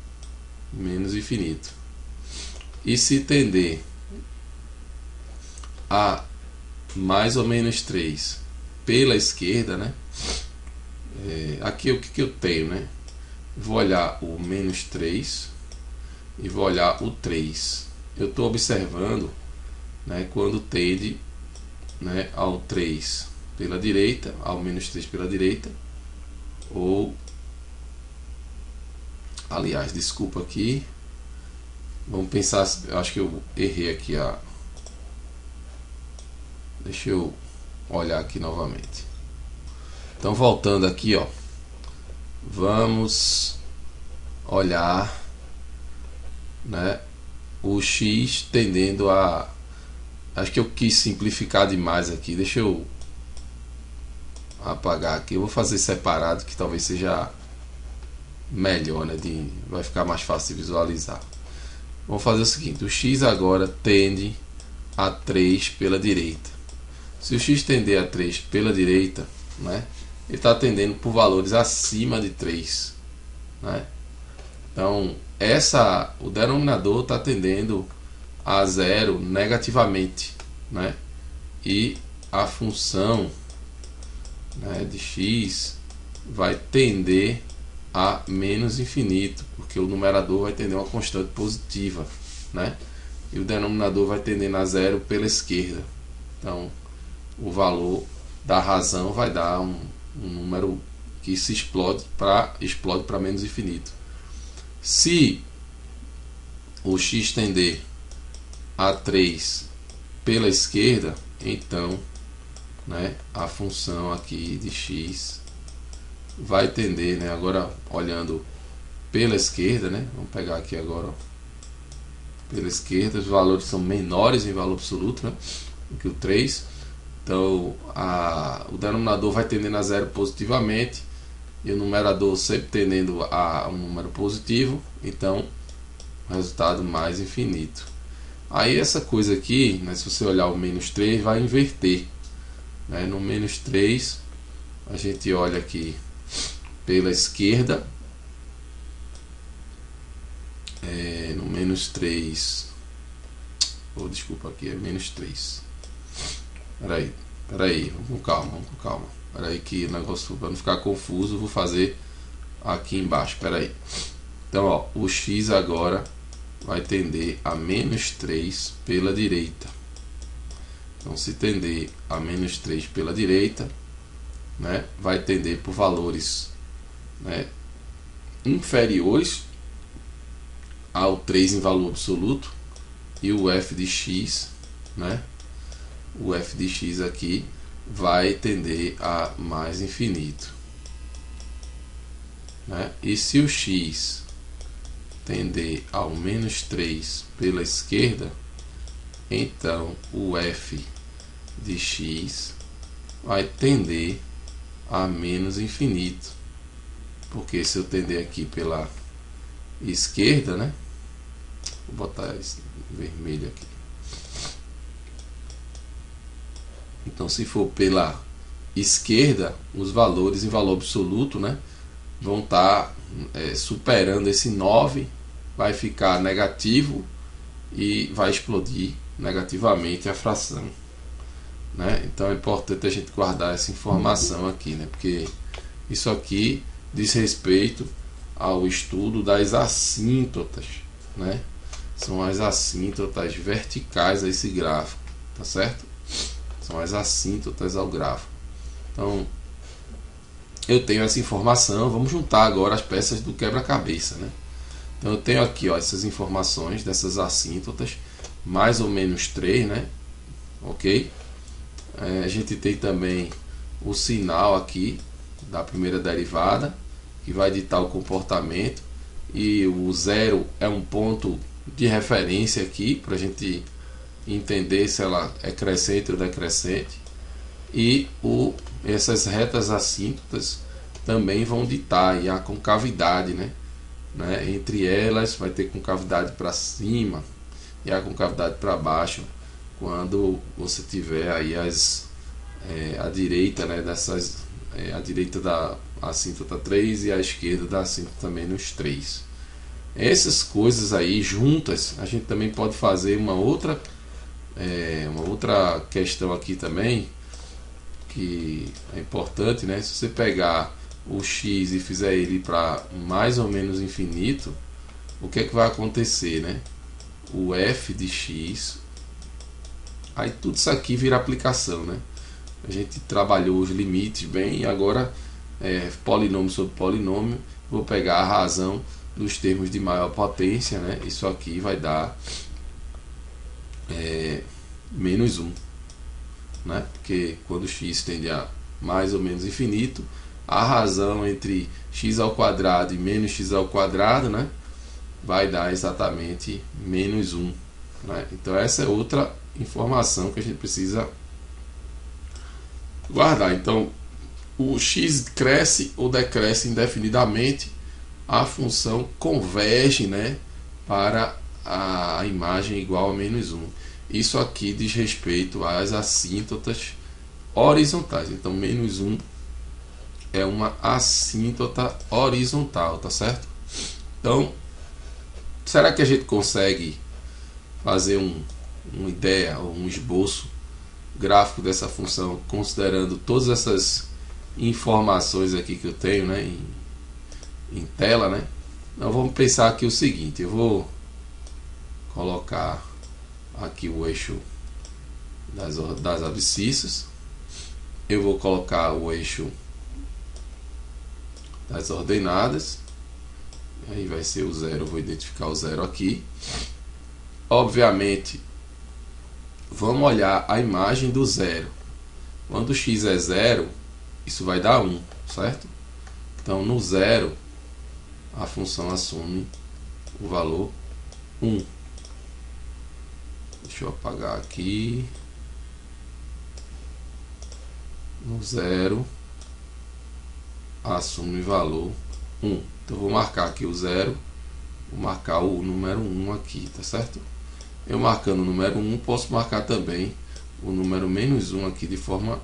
menos infinito. E se tender a mais ou menos 3 pela esquerda, né? Aqui o que eu tenho, né? Vou olhar o menos 3 e vou olhar o 3. Eu estou observando, né, quando tende, né, ao 3 pela direita, ao menos 3 pela direita, ou, aliás, desculpa aqui, vamos pensar, eu acho que eu errei aqui deixa eu olhar aqui novamente. Então, voltando aqui, ó, vamos olhar, né, o x tendendo a... Acho que eu quis simplificar demais aqui. Deixa eu apagar aqui. Eu vou fazer separado, que talvez seja melhor, né? Vai ficar mais fácil de visualizar. Vamos fazer o seguinte: o x agora tende a 3 pela direita. Se o x tender a 3 pela direita, né, ele está tendendo por valores acima de 3. Né? Então, o denominador está tendendo a 0 negativamente. Né? E a função, né, de x vai tender a menos infinito, porque o numerador vai tender a uma constante positiva. Né? E o denominador vai tendendo a 0 pela esquerda. Então, o valor da razão vai dar um número que se explode para menos infinito. Se o x tender a 3 pela esquerda, então, né, a função aqui de x vai tender, né, agora olhando pela esquerda, né, vamos pegar aqui agora, ó, pela esquerda, os valores são menores em valor absoluto, né, do que o 3. Então, o denominador vai tendendo a 0 positivamente e o numerador sempre tendendo a um número positivo. Então, o resultado mais infinito. Aí essa coisa aqui, né, se você olhar o menos 3, vai inverter. Né? No menos 3, a gente olha aqui pela esquerda. No menos 3... desculpa, aqui é menos 3. Peraí, vamos com calma. Peraí que o negócio, para não ficar confuso, vou fazer aqui embaixo. Peraí. Então, ó, o x agora vai tender a menos 3 pela direita. Então, se tender a menos 3 pela direita, né, vai tender por valores, né, inferiores ao 3 em valor absoluto, e o f de x, né, o f de x aqui vai tender a mais infinito. Né? E se o x tender ao menos 3 pela esquerda, então o f de x vai tender a menos infinito. Porque se eu tender aqui pela esquerda, né? Vou botar esse vermelho aqui. Então, se for pela esquerda, os valores em valor absoluto, né, vão estar superando esse 9, vai ficar negativo e vai explodir negativamente a fração. Né? Então é importante a gente guardar essa informação aqui, né, porque isso aqui diz respeito ao estudo das assíntotas. Né? São as assíntotas verticais a esse gráfico, tá certo? São as assíntotas ao gráfico. Então, eu tenho essa informação. Vamos juntar agora as peças do quebra-cabeça, né? Então, eu tenho aqui, ó, essas informações dessas assíntotas, mais ou menos 3, né? Ok? A gente tem também o sinal aqui da primeira derivada, que vai ditar o comportamento. E o 0 é um ponto de referência aqui, para a gente entender se ela é crescente ou decrescente. E essas retas assíntotas também vão ditar a concavidade, né? Entre elas vai ter concavidade para cima e a concavidade para baixo quando você tiver aí a direita, né, a direita da assíntota 3 e a esquerda da assíntota menos 3. Essas coisas aí juntas, a gente também pode fazer uma outra questão aqui também, que é importante, né? Se você pegar o x e fizer ele para mais ou menos infinito, o que é que vai acontecer, né? O f de x, aí tudo isso aqui vira aplicação, né? A gente trabalhou os limites bem, e agora polinômio sobre polinômio, vou pegar a razão dos termos de maior potência, né? Isso aqui vai dar menos 1, né? Porque quando x tende a mais ou menos infinito, a razão entre x ao quadrado e menos x ao quadrado, né, vai dar exatamente menos 1. Né? Então essa é outra informação que a gente precisa guardar. Então o x cresce ou decresce indefinidamente, a função converge, né, para a imagem igual a menos 1. Isso aqui diz respeito às assíntotas horizontais. Então, menos 1 é uma assíntota horizontal, tá certo? Então, será que a gente consegue fazer uma ideia ou um esboço gráfico dessa função, considerando todas essas informações aqui que eu tenho, né, em tela, né? Então vamos pensar aqui o seguinte: eu vou colocar aqui o eixo das abscissas, eu vou colocar o eixo das ordenadas, aí vai ser o 0, eu vou identificar o 0 aqui. Obviamente, vamos olhar a imagem do 0. Quando x é 0, isso vai dar 1, certo? Então, no 0, a função assume o valor 1. Deixa eu apagar aqui. No 0, assume o valor 1. Então, vou marcar aqui o 0, vou marcar o número 1 aqui, tá certo? Eu marcando o número 1, posso marcar também o número menos 1 aqui de forma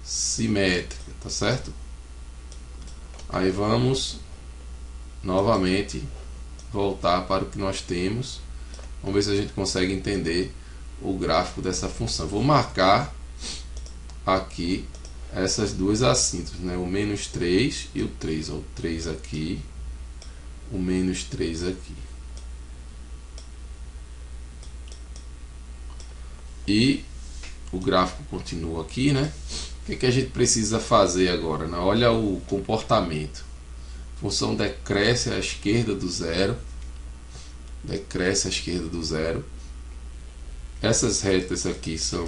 simétrica, tá certo? Aí vamos novamente voltar para o que nós temos. Vamos ver se a gente consegue entender o gráfico dessa função. Vou marcar aqui essas duas assíntotas, né? O menos 3 e o 3. O 3 aqui, o menos 3 aqui. E o gráfico continua aqui, né? O que a gente precisa fazer agora, né? Olha o comportamento. A função decresce à esquerda do 0. Decresce à esquerda do 0. Essas retas aqui são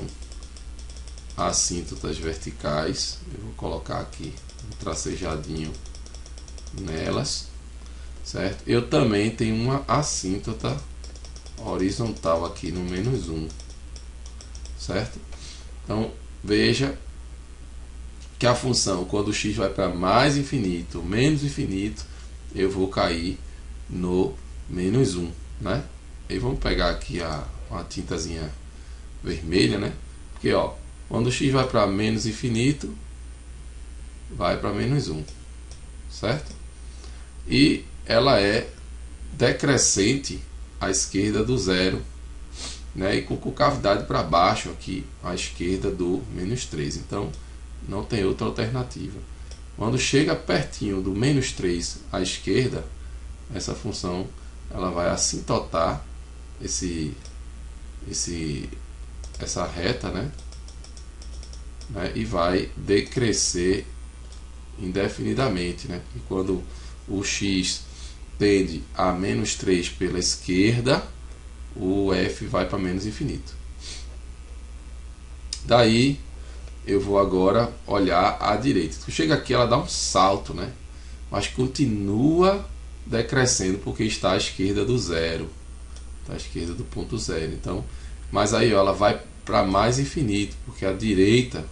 assíntotas verticais. Eu vou colocar aqui um tracejadinho nelas, certo? Eu também tenho uma assíntota horizontal aqui no menos 1, certo? Então, veja que a função, quando x vai para mais infinito, menos infinito, eu vou cair no menos 1, né? E vamos pegar aqui uma tintazinha vermelha, né? Porque, ó, quando x vai para menos infinito, vai para menos 1, certo? E ela é decrescente à esquerda do 0, né? E com concavidade para baixo aqui à esquerda do menos 3. Então, não tem outra alternativa. Quando chega pertinho do menos 3 à esquerda, essa função ela vai assintotar essa reta, né? E vai decrescer indefinidamente, né? E quando o x tende a menos 3 pela esquerda, o f vai para menos infinito. Daí eu vou agora olhar à direita. Chega aqui, ela dá um salto, né? Mas continua decrescendo porque está à esquerda do 0. Está à esquerda do ponto 0. Então, mas aí ó, ela vai para mais infinito, porque a direita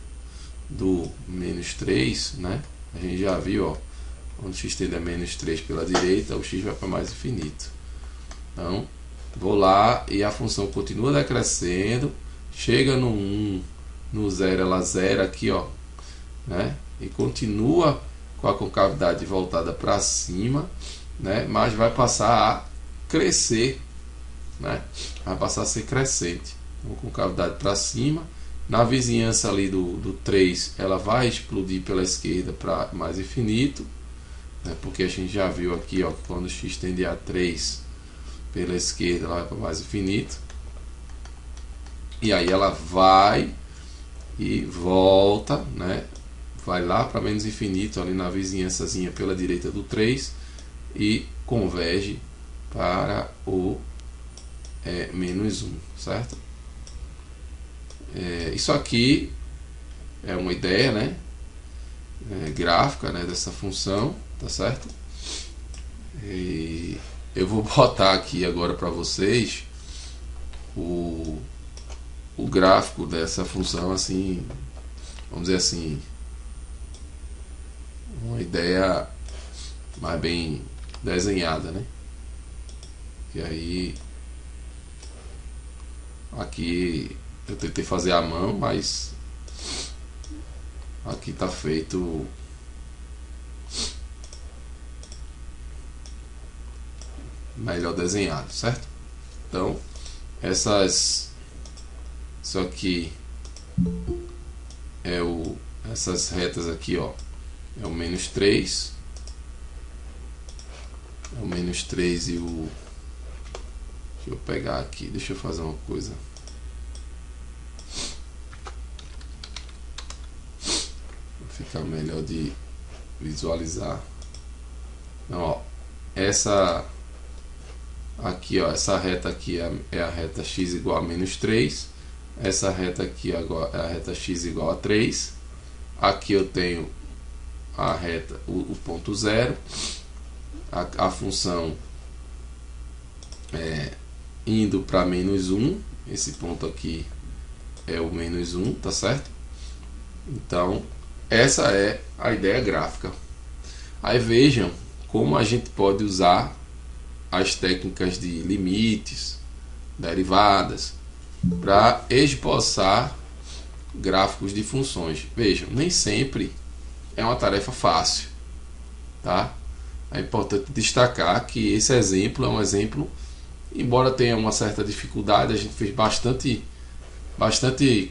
do menos 3, né? A gente já viu, ó, quando x tende a menos 3 pela direita, o x vai para mais infinito. Então, vou lá e a função continua decrescendo, chega no 1, no 0 ela zera aqui, ó, né? E continua com a concavidade voltada para cima, né? Mas vai passar a crescer, né? Vai passar a ser crescente. Então, concavidade para cima. Na vizinhança ali do 3, ela vai explodir pela esquerda para mais infinito, né? Porque a gente já viu aqui, ó, que quando x tende a 3 pela esquerda, ela vai para mais infinito. E aí ela vai e volta, né? Vai lá para menos infinito, ali na vizinhançazinha pela direita do 3, e converge para o menos 1, certo? Isso aqui é uma ideia, né? Gráfica, né, dessa função, tá certo? E eu vou botar aqui agora para vocês o gráfico dessa função, assim, vamos dizer assim, uma ideia mais bem desenhada, né? E aí, Aqui eu tentei fazer à mão, mas aqui está feito melhor desenhado, certo? Então isso aqui é essas retas aqui, ó, é o -3, é o -3 e o, deixa eu pegar aqui, deixa eu fazer uma coisa, fica melhor de visualizar. Então, ó, essa aqui, ó, essa reta aqui é a reta x igual a -3, essa reta aqui agora é a reta x igual a 3, aqui eu tenho a reta, o ponto 0, a função indo para -1, esse ponto aqui é o -1, tá certo? Então essa é a ideia gráfica. Aí vejam como a gente pode usar as técnicas de limites, derivadas, para esboçar gráficos de funções. Vejam, nem sempre é uma tarefa fácil, tá? É importante destacar que esse exemplo é um exemplo, embora tenha uma certa dificuldade, a gente fez bastante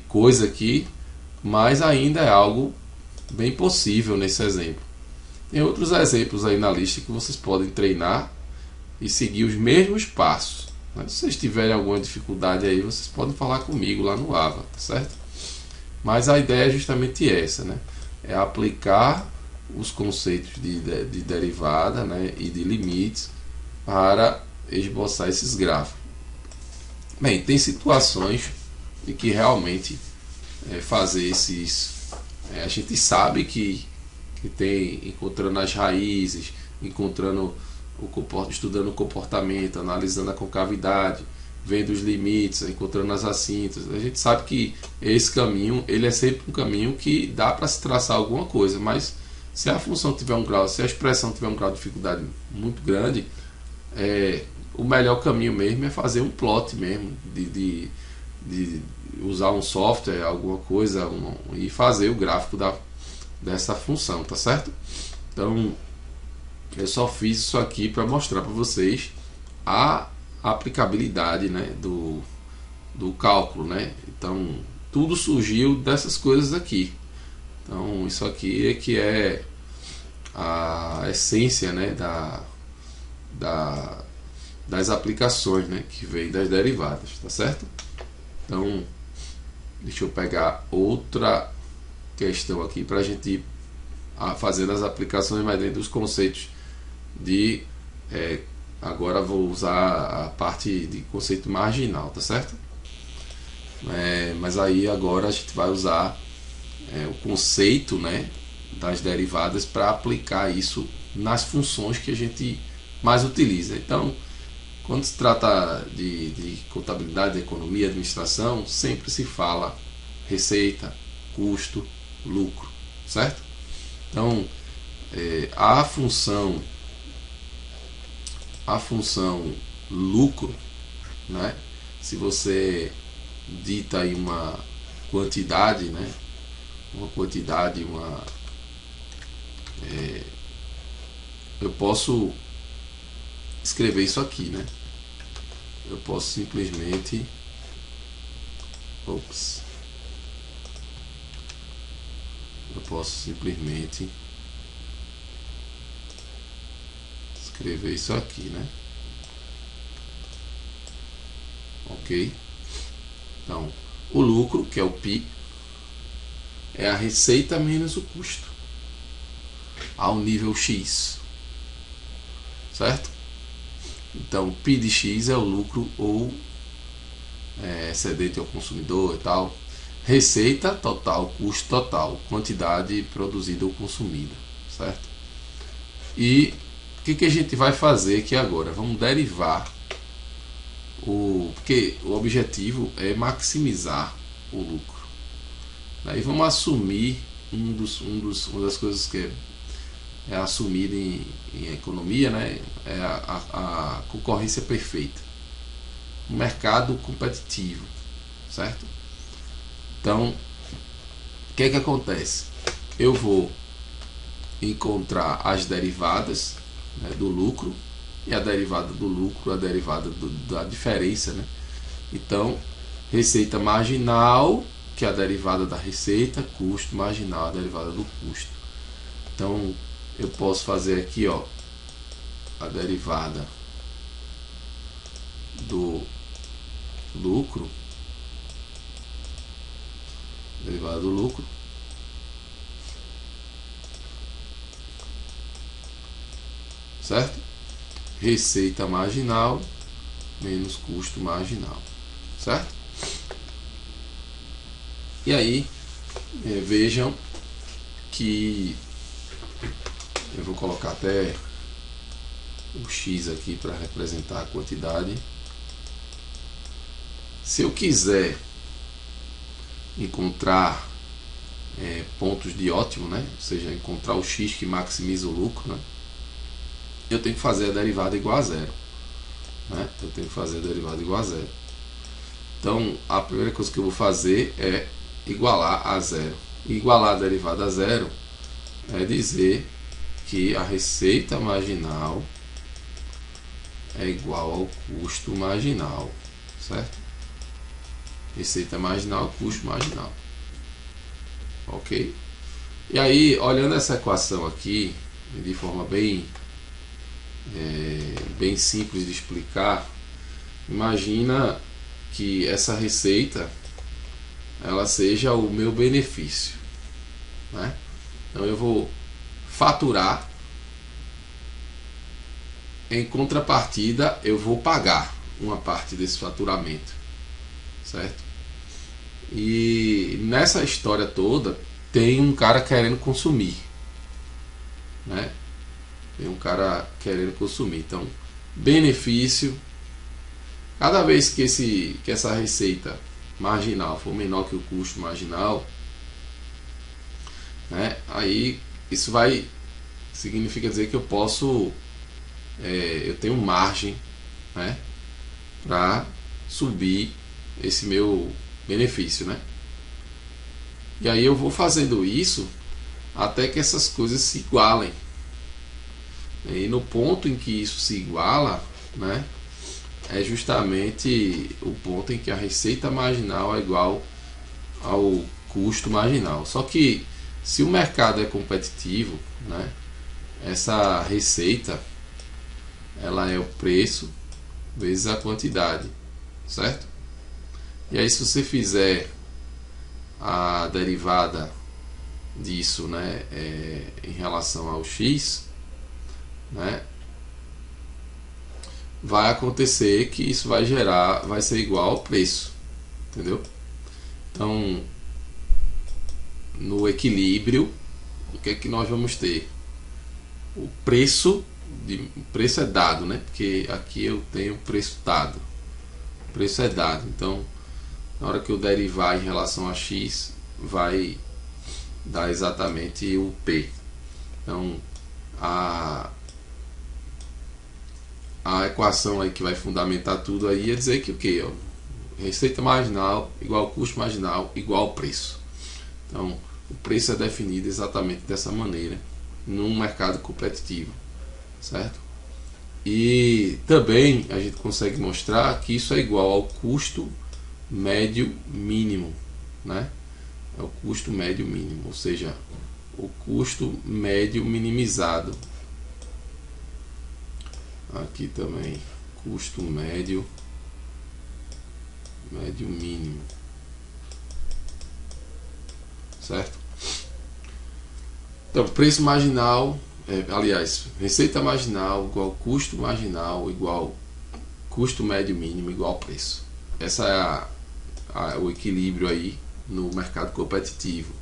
coisa aqui, mas ainda é algo bem possível nesse exemplo. Tem outros exemplos aí na lista que vocês podem treinar e seguir os mesmos passos. Se vocês tiverem alguma dificuldade aí, vocês podem falar comigo lá no AVA, tá certo? Mas a ideia é justamente essa, né? É aplicar os conceitos de derivada, né, e de limites para esboçar esses gráficos. Bem, tem situações de que realmente fazer esses... a gente sabe que tem, encontrando as raízes, encontrando estudando o comportamento, analisando a concavidade, vendo os limites, encontrando as assíntotas. A gente sabe que esse caminho, ele é sempre um caminho que dá para se traçar alguma coisa, mas se a função tiver um grau, se a expressão tiver um grau de dificuldade muito grande, o melhor caminho mesmo é fazer um plot mesmo, de usar um software, alguma coisa, e fazer o gráfico dessa função, tá certo? Então eu só fiz isso aqui para mostrar para vocês a aplicabilidade, né, do cálculo, né? Então tudo surgiu dessas coisas aqui. Então isso aqui é que é a essência, né, das aplicações, né, que vem das derivadas, tá certo? Então deixa eu pegar outra questão aqui para a gente ir fazendo as aplicações, mas dentro dos conceitos de agora vou usar a parte de conceito marginal, tá certo? Mas aí agora a gente vai usar o conceito, né, das derivadas para aplicar isso nas funções que a gente mais utiliza. Então, quando se trata de contabilidade, economia, administração, sempre se fala receita, custo, lucro, certo? Então a função lucro, né? Se você dita aí uma quantidade, né? Eu posso escrever isso aqui, né? Eu posso simplesmente escrever isso aqui, né? Ok? Então, o lucro, que é o PI, é a receita menos o custo ao nível X, certo? Então, PI de X é o lucro ou excedente ao consumidor e tal. Receita total, custo total, quantidade produzida ou consumida, certo? E o que a gente vai fazer aqui agora? Vamos derivar porque o objetivo é maximizar o lucro. Daí vamos assumir uma das coisas que é assumida em economia, né? É a concorrência perfeita, um mercado competitivo. certo? Então, o que acontece? Eu vou encontrar as derivadas, né, do lucro, e a derivada do lucro, a derivada da diferença, né? Então, receita marginal, que é a derivada da receita, custo marginal, a derivada do custo. Então, eu posso fazer aqui, ó, a derivada do lucro, derivada do lucro, certo? Receita marginal menos custo marginal, certo? E aí, vejam que eu vou colocar até o X aqui para representar a quantidade. Se eu quiser encontrar pontos de ótimo, né? Ou seja, encontrar o X que maximiza o lucro, né? Eu tenho que fazer a derivada igual a zero, né? Eu tenho que fazer a derivada igual a zero. Então, a primeira coisa que eu vou fazer é igualar a zero. Igualar a derivada a zero é dizer que a receita marginal é igual ao custo marginal, certo? Receita marginal, custo marginal. Ok? E aí, olhando essa equação aqui, de forma bem simples de explicar, imagina que essa receita ela seja o meu benefício, né? Então eu vou faturar, em contrapartida eu vou pagar uma parte desse faturamento, certo? E nessa história toda tem um cara querendo consumir, né? Tem um cara querendo consumir. Então, benefício, cada vez que essa receita marginal for menor que o custo marginal, né, aí isso significa dizer que eu posso, eu tenho margem, né, para subir esse meu benefício, né? E aí eu vou fazendo isso até que essas coisas se igualem. E no ponto em que isso se iguala, né, é justamente o ponto em que a receita marginal é igual ao custo marginal. Só que se o mercado é competitivo, né, essa receita ela é o preço vezes a quantidade, certo? E aí se você fizer a derivada disso, né, em relação ao x, né, vai acontecer que isso vai ser igual ao preço, entendeu? Então, no equilíbrio, o que é que nós vamos ter? O preço é dado, né? Porque aqui eu tenho preço dado. O preço é dado. Então, na hora que eu derivar em relação a x, vai dar exatamente o P. Então, a equação aí que vai fundamentar tudo aí é dizer que o que? Receita marginal igual ao custo marginal igual ao preço. Então, o preço é definido exatamente dessa maneira num mercado competitivo, certo? E também a gente consegue mostrar que isso é igual ao custo médio mínimo, né? É o custo médio mínimo, ou seja, o custo médio minimizado. Aqui também, custo médio mínimo, certo? Então, preço marginal, aliás, receita marginal igual custo marginal igual custo médio mínimo igual preço. Essa é o equilíbrio aí no mercado competitivo.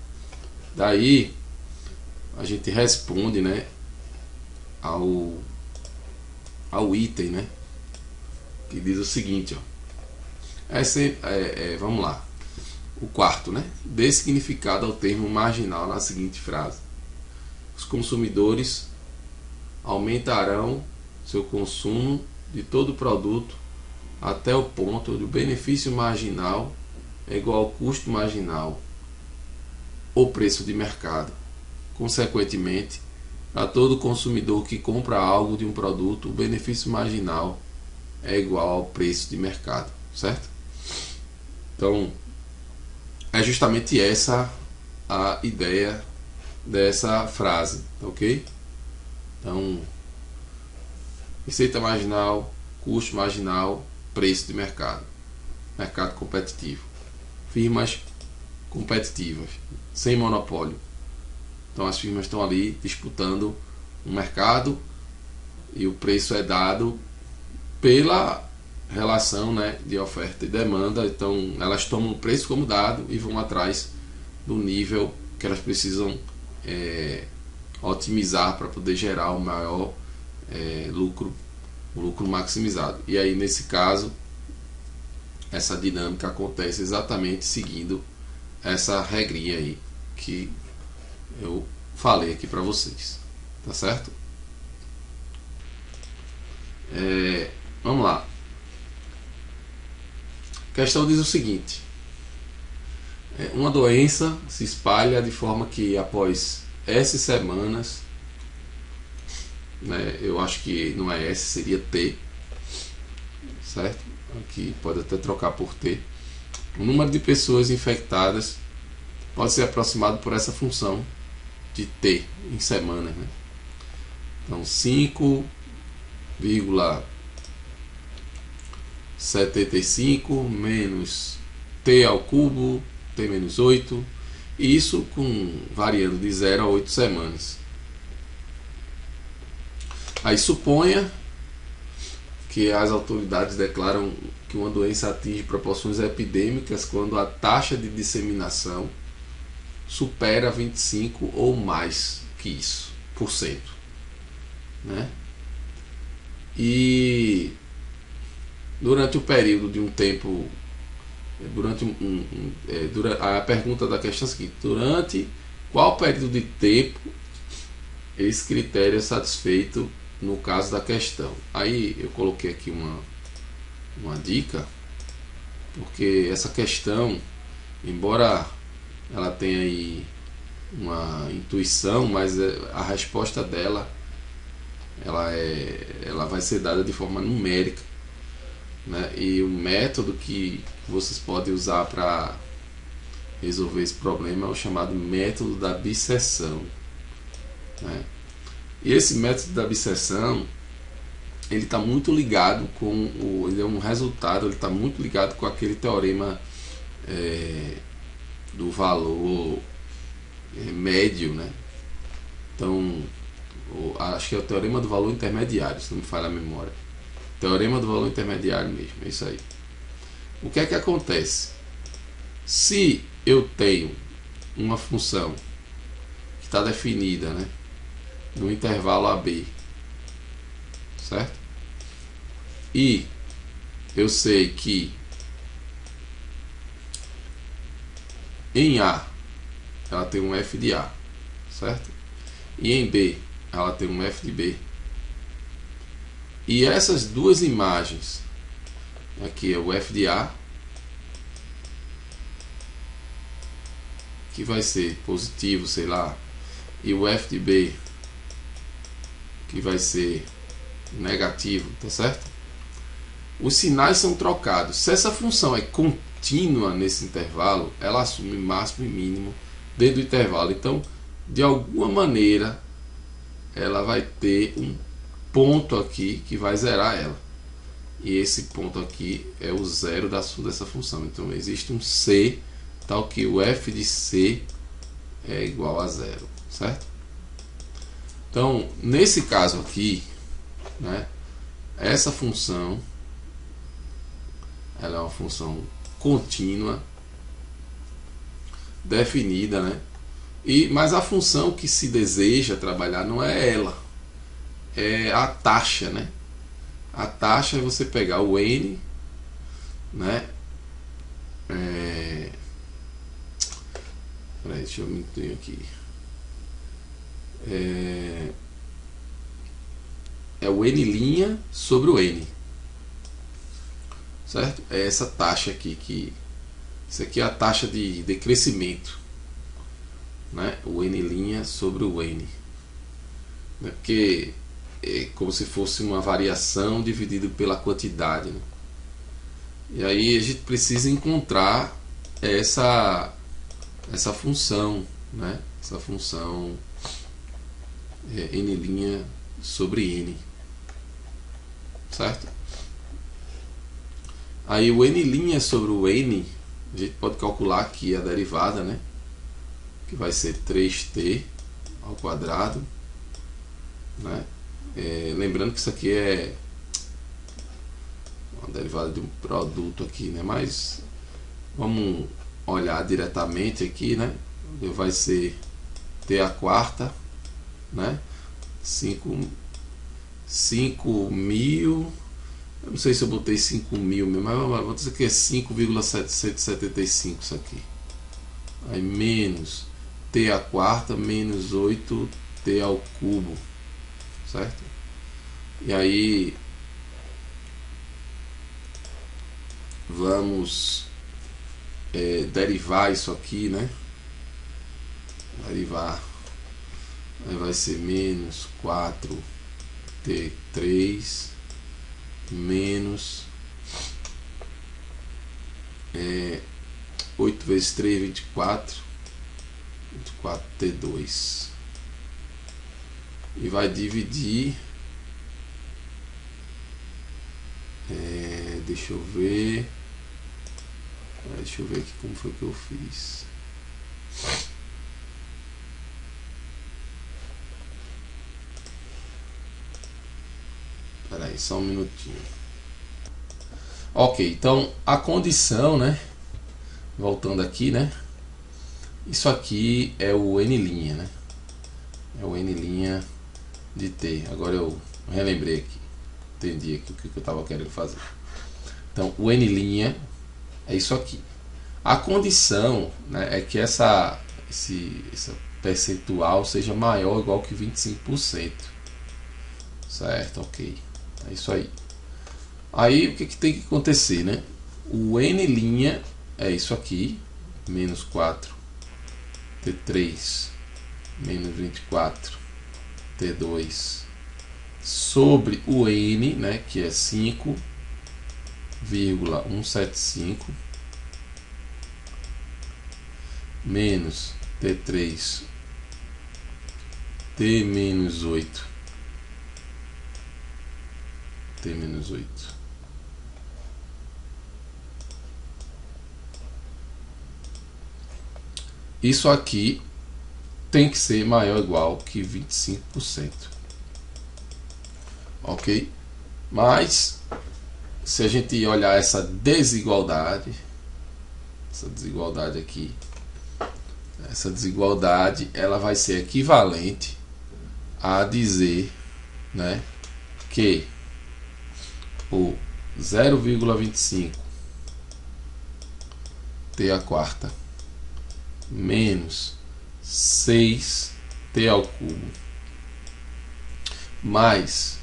Daí a gente responde, né, ao item, né, que diz o seguinte, ó, vamos lá, o quarto, né, dê significado ao termo marginal na seguinte frase: os consumidores aumentarão seu consumo de todo o produto até o ponto onde o benefício marginal é igual ao custo marginal ou preço de mercado. Consequentemente, a todo consumidor que compra algo de um produto, o benefício marginal é igual ao preço de mercado, certo? Então, é justamente essa a ideia dessa frase, ok? Então, receita marginal, custo marginal, preço de mercado. Mercado competitivo. Firmas competitivas, sem monopólio. Então as firmas estão ali disputando um mercado e o preço é dado pela relação, né, de oferta e demanda. Então elas tomam o preço como dado e vão atrás do nível que elas precisam otimizar para poder gerar o maior lucro, o lucro maximizado. E aí nesse caso essa dinâmica acontece exatamente seguindo essa regrinha aí que eu falei aqui para vocês, tá certo? Vamos lá. A questão diz o seguinte: uma doença se espalha de forma que após S semanas, né, eu acho que não é S, seria T, certo? Aqui pode até trocar por T. O número de pessoas infectadas pode ser aproximado por essa função de T em semanas, né? Então 5,75 menos T ao cubo, T menos 8, e isso variando de 0 a 8 semanas. Aí suponha que as autoridades declaram que uma doença atinge proporções epidêmicas quando a taxa de disseminação supera 25 ou mais que isso por cento, né? E durante o período de um tempo, a pergunta da questão é a seguinte: durante qual período de tempo esse critério é satisfeito no caso da questão? Aí eu coloquei aqui uma dica, porque essa questão, embora ela tenha aí uma intuição, mas a resposta dela ela vai ser dada de forma numérica, né? E o método que vocês podem usar para resolver esse problema é o chamado método da bisseção, né? E esse método da bisseção, ele está muito ligado ele é um resultado, ele está muito ligado com aquele teorema do valor médio, né? Então, acho que é o teorema do valor intermediário, se não me falha a memória. Teorema do valor intermediário mesmo, é isso aí. O que é que acontece? Se eu tenho uma função que está definida, né, no intervalo AB, certo? E eu sei que em A ela tem um f de A, certo? E em B ela tem um f de B. E essas duas imagens, aqui é o f de A, que vai ser positivo, sei lá, e o f de B, que vai ser negativo, tá certo? Os sinais são trocados. Se essa função é contínua nesse intervalo, ela assume máximo e mínimo dentro do intervalo. Então, de alguma maneira, ela vai ter um ponto aqui que vai zerar ela. E esse ponto aqui é o zero dessa função. Então, existe um C, tal que o f de C é igual a zero, certo? Então, nesse caso aqui, né, essa função ela é uma função contínua definida, né? Mas a função que se deseja trabalhar não é ela, é a taxa, né? A taxa é você pegar o n, né? Peraí, deixa eu me entender aqui. É o n' sobre o n, certo? É essa taxa aqui que Isso aqui é a taxa de crescimento, né? O N' sobre o N, né? Porque é como se fosse uma variação dividido pela quantidade, né? E aí a gente precisa encontrar essa função, né? Essa função N' sobre N, certo? Aí o N' sobre o N, a gente pode calcular aqui a derivada, né? Que vai ser 3t ao quadrado, né? Lembrando que isso aqui é uma derivada de um produto aqui, né? Mas vamos olhar diretamente aqui, né? Vai ser t a quarta, né? 5.000. Eu não sei se eu botei 5.000 mesmo, mas vou dizer que é 5,775 isso aqui. Aí menos t a quarta menos 8t ao cubo, certo? E aí vamos derivar isso aqui, né? Derivar, aí vai ser menos 4t3 menos 8 vezes 3, 24, 24t2, e vai dividir, deixa eu ver aqui como foi que eu fiz. Espera aí, só um minutinho. Ok, então a condição, né? Voltando aqui, né? Isso aqui é o N', né? É o N' de t. Agora eu relembrei aqui. Entendi aqui o que eu estava querendo fazer. Então o N' é isso aqui. A condição, né, é que essa percentual seja maior ou igual que 25%. Certo, ok. É isso aí. Aí o que tem que acontecer, né? O N' é isso aqui, menos 4t3 menos 24t2 sobre o N, né, que é 5,175 menos t3 t menos 8 t menos 8. Isso aqui tem que ser maior ou igual que 25%. Ok? Mas se a gente olhar essa desigualdade aqui, essa desigualdade ela vai ser equivalente a dizer, né, que o 0,25 t a quarta menos 6t ao cubo mais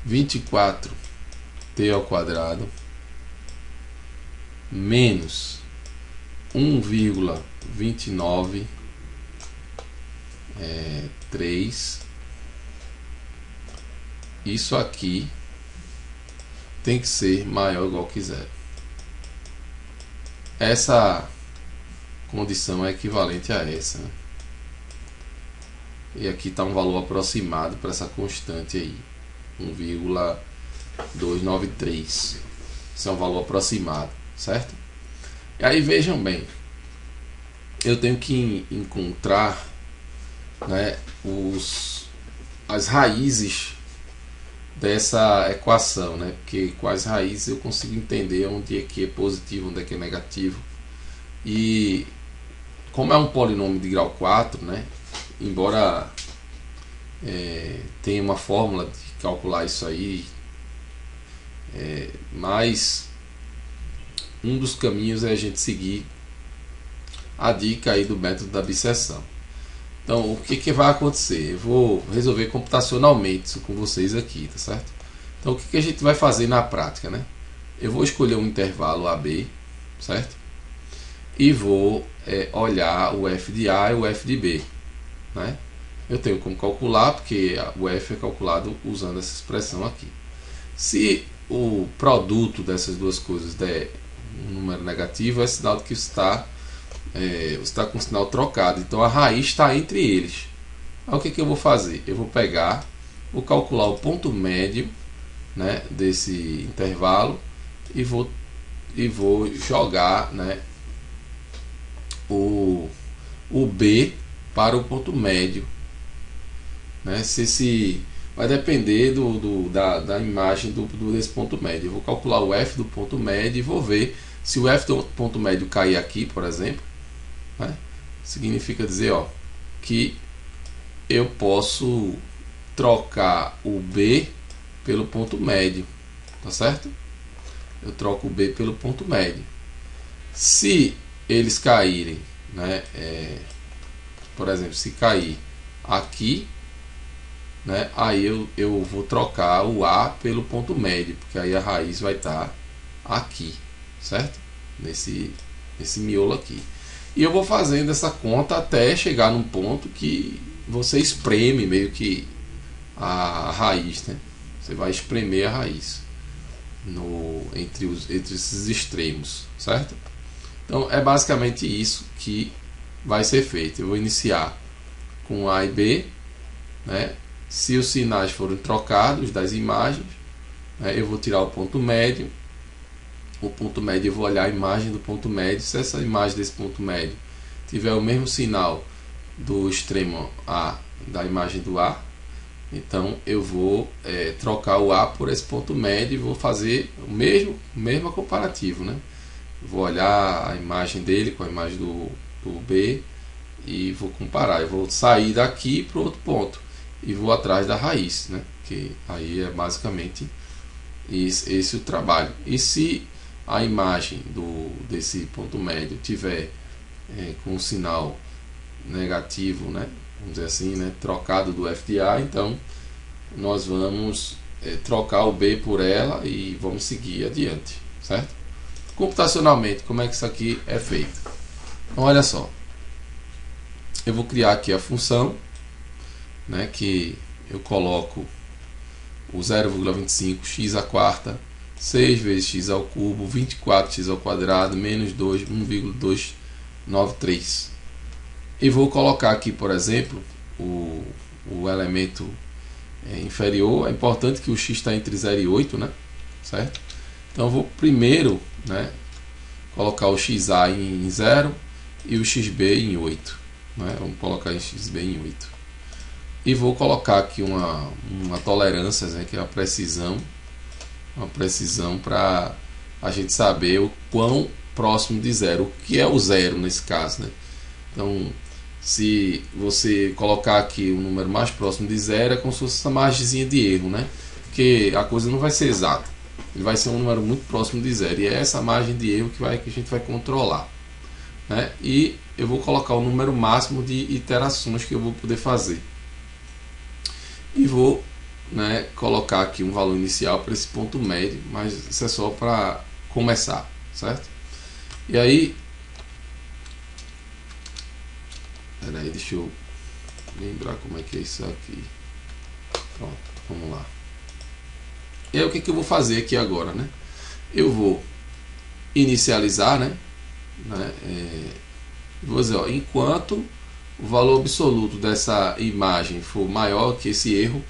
24t ao quadrado menos 1,293, isso aqui tem que ser maior ou igual que zero. Essa condição é equivalente a essa, né? E aqui está um valor aproximado para essa constante aí, 1,293. Isso é um valor aproximado, certo? E aí vejam bem, eu tenho que encontrar, né, as raízes dessa equação, né? Porque com as raízes eu consigo entender onde é que é positivo, onde é que é negativo. E como é um polinômio de grau 4, né? Embora tenha uma fórmula de calcular isso aí, mas um dos caminhos é a gente seguir a dica aí do método da bisseção. Então, o que vai acontecer? Eu vou resolver computacionalmente isso com vocês aqui, tá certo? Então, o que a gente vai fazer na prática, né? Eu vou escolher um intervalo AB, certo? e vou olhar o f de A e o f de B, né? Eu tenho como calcular, porque o f é calculado usando essa expressão aqui. Se o produto dessas duas coisas der um número negativo, é sinal de que você está com o sinal trocado. Então a raiz está entre eles. Aí o que eu vou fazer? Eu vou pegar, vou calcular o ponto médio, né, desse intervalo e vou jogar, né, o B para o ponto médio, né? Se vai depender da imagem desse ponto médio. Eu vou calcular o f do ponto médio e vou ver se o f do ponto médio cair aqui, por exemplo, né? Significa dizer, ó, que eu posso trocar o B pelo ponto médio, tá certo? Eu troco o B pelo ponto médio. Se eles caírem, né, por exemplo, se cair aqui, né, aí eu vou trocar o A pelo ponto médio, porque aí a raiz vai estar aqui, certo? Nesse miolo aqui. E eu vou fazendo essa conta até chegar num ponto que você espreme meio que a raiz, né? Você vai espremer a raiz entre esses extremos, certo? Então é basicamente isso que vai ser feito. Eu vou iniciar com A e B, né? Se os sinais forem trocados das imagens, né, eu vou tirar o ponto médio. O ponto médio, eu vou olhar a imagem do ponto médio. Se essa imagem desse ponto médio tiver o mesmo sinal do extremo A da imagem do A, então eu vou trocar o A por esse ponto médio e vou fazer o mesmo comparativo, né? Vou olhar a imagem dele com a imagem do B e vou comparar. Eu vou sair daqui para o outro ponto e vou atrás da raiz, né? Que aí é basicamente esse o trabalho. E se a imagem desse ponto médio tiver com um sinal negativo, né, vamos dizer assim, né, trocado do f de A, então nós vamos trocar o B por ela e vamos seguir adiante, certo? Computacionalmente, como é que isso aqui é feito? Então, olha só, eu vou criar aqui a função, né, que eu coloco o 0,25 x à quarta, 6 vezes x ao cubo, 24x ao quadrado, menos 2, 1,293. E vou colocar aqui, por exemplo, o elemento inferior. É importante que o x está entre 0 e 8, né? Certo? Então eu vou primeiro, né, colocar o xa em 0 e o xb em 8. Né? Vamos colocar em xb em 8. E vou colocar aqui uma tolerância, né, que é a precisão. Uma precisão para a gente saber o quão próximo de zero. O que é o zero nesse caso, né? Então, se você colocar aqui o número mais próximo de zero, é como se fosse essa margenzinha de erro, né? Porque a coisa não vai ser exata. Ele vai ser um número muito próximo de zero. E é essa margem de erro que a gente vai controlar, né? E eu vou colocar o número máximo de iterações que eu vou poder fazer. E vou, né, colocar aqui um valor inicial para esse ponto médio, mas isso é só para começar, certo? E aí, peraí, deixa eu lembrar como é que é isso aqui. Pronto, vamos lá. E aí o que eu vou fazer aqui agora, né? Eu vou inicializar, né? Vou dizer, ó, enquanto o valor absoluto dessa imagem for maior que esse erro,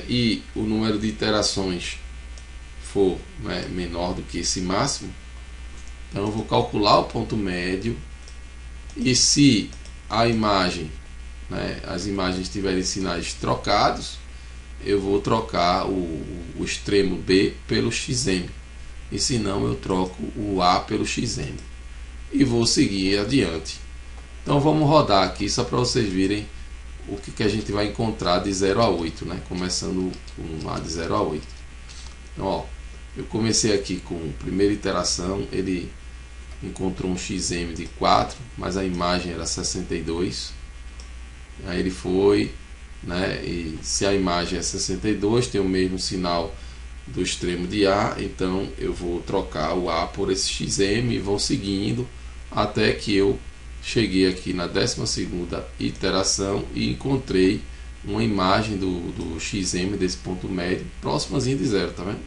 e o número de iterações for, né, menor do que esse máximo, então eu vou calcular o ponto médio. E se a imagem, né, as imagens tiverem sinais trocados, eu vou trocar o extremo B pelo XM. E se não, eu troco o A pelo XM. E vou seguir adiante. Então vamos rodar aqui só para vocês verem o que a gente vai encontrar de 0 a 8, né? Começando com A de 0 a 8. Então, ó, eu comecei aqui com a primeira iteração, ele encontrou um XM de 4, mas a imagem era 62. Aí ele foi, né? E se a imagem é 62, tem o mesmo sinal do extremo de A, então eu vou trocar o A por esse XM e vou seguindo até que eu cheguei aqui na 12ª iteração e encontrei uma imagem do XM desse ponto médio próximazinho de zero, tá vendo?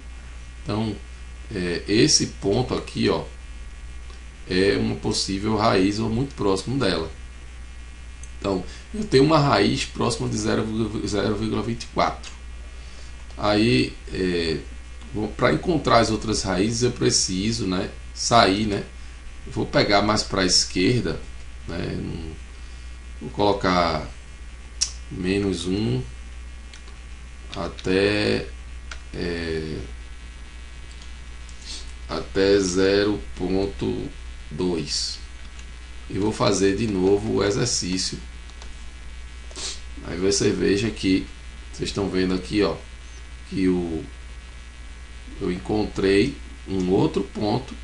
Então esse ponto aqui, ó, é uma possível raiz ou muito próximo dela. Então eu tenho uma raiz próxima de 0,24. Aí para encontrar as outras raízes eu preciso, né, sair, né? Eu vou pegar mais para a esquerda, né? Vou colocar -1 até 0,2 e vou fazer de novo o exercício. Aí você veja que vocês estão vendo aqui, ó, que eu encontrei um outro ponto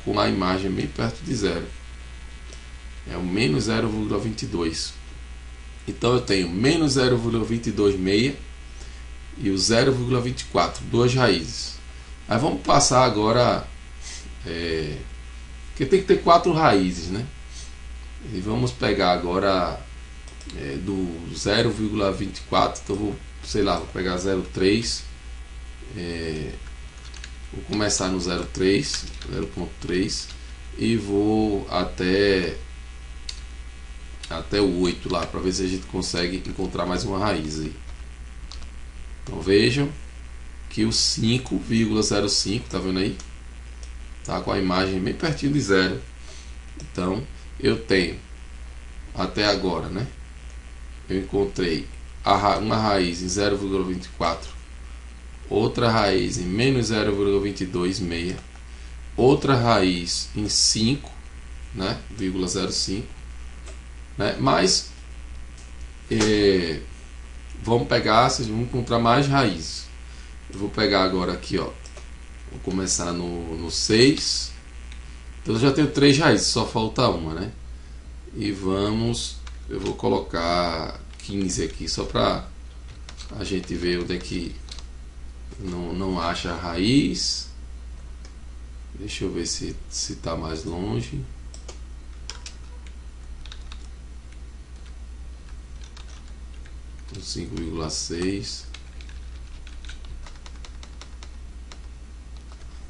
com a imagem bem perto de zero, é o -0,22. então eu tenho -0,226 e o 0,24, duas raízes. Aí vamos passar agora, porque tem que ter 4 raízes, né? E vamos pegar agora do 0,24, então vou, sei lá, vou pegar 0,3, vou começar no 0,3 e vou até o 8 lá, para ver se a gente consegue encontrar mais uma raiz aí. Então vejam que o 5,05, tá vendo aí? Tá com a imagem bem pertinho de zero. Então eu tenho até agora, né? Eu encontrei uma raiz em 0,24, outra raiz em -0,226, outra raiz em 5, né, 0,05, né? Mas vamos pegar, vocês vão encontrar mais raízes. Eu vou pegar agora aqui, ó, vou começar no 6. Então eu já tenho 3 raízes, só falta uma, né? E eu vou colocar 15 aqui, só para a gente ver onde é que não acha a raiz. Deixa eu ver se está mais longe. O 5,6.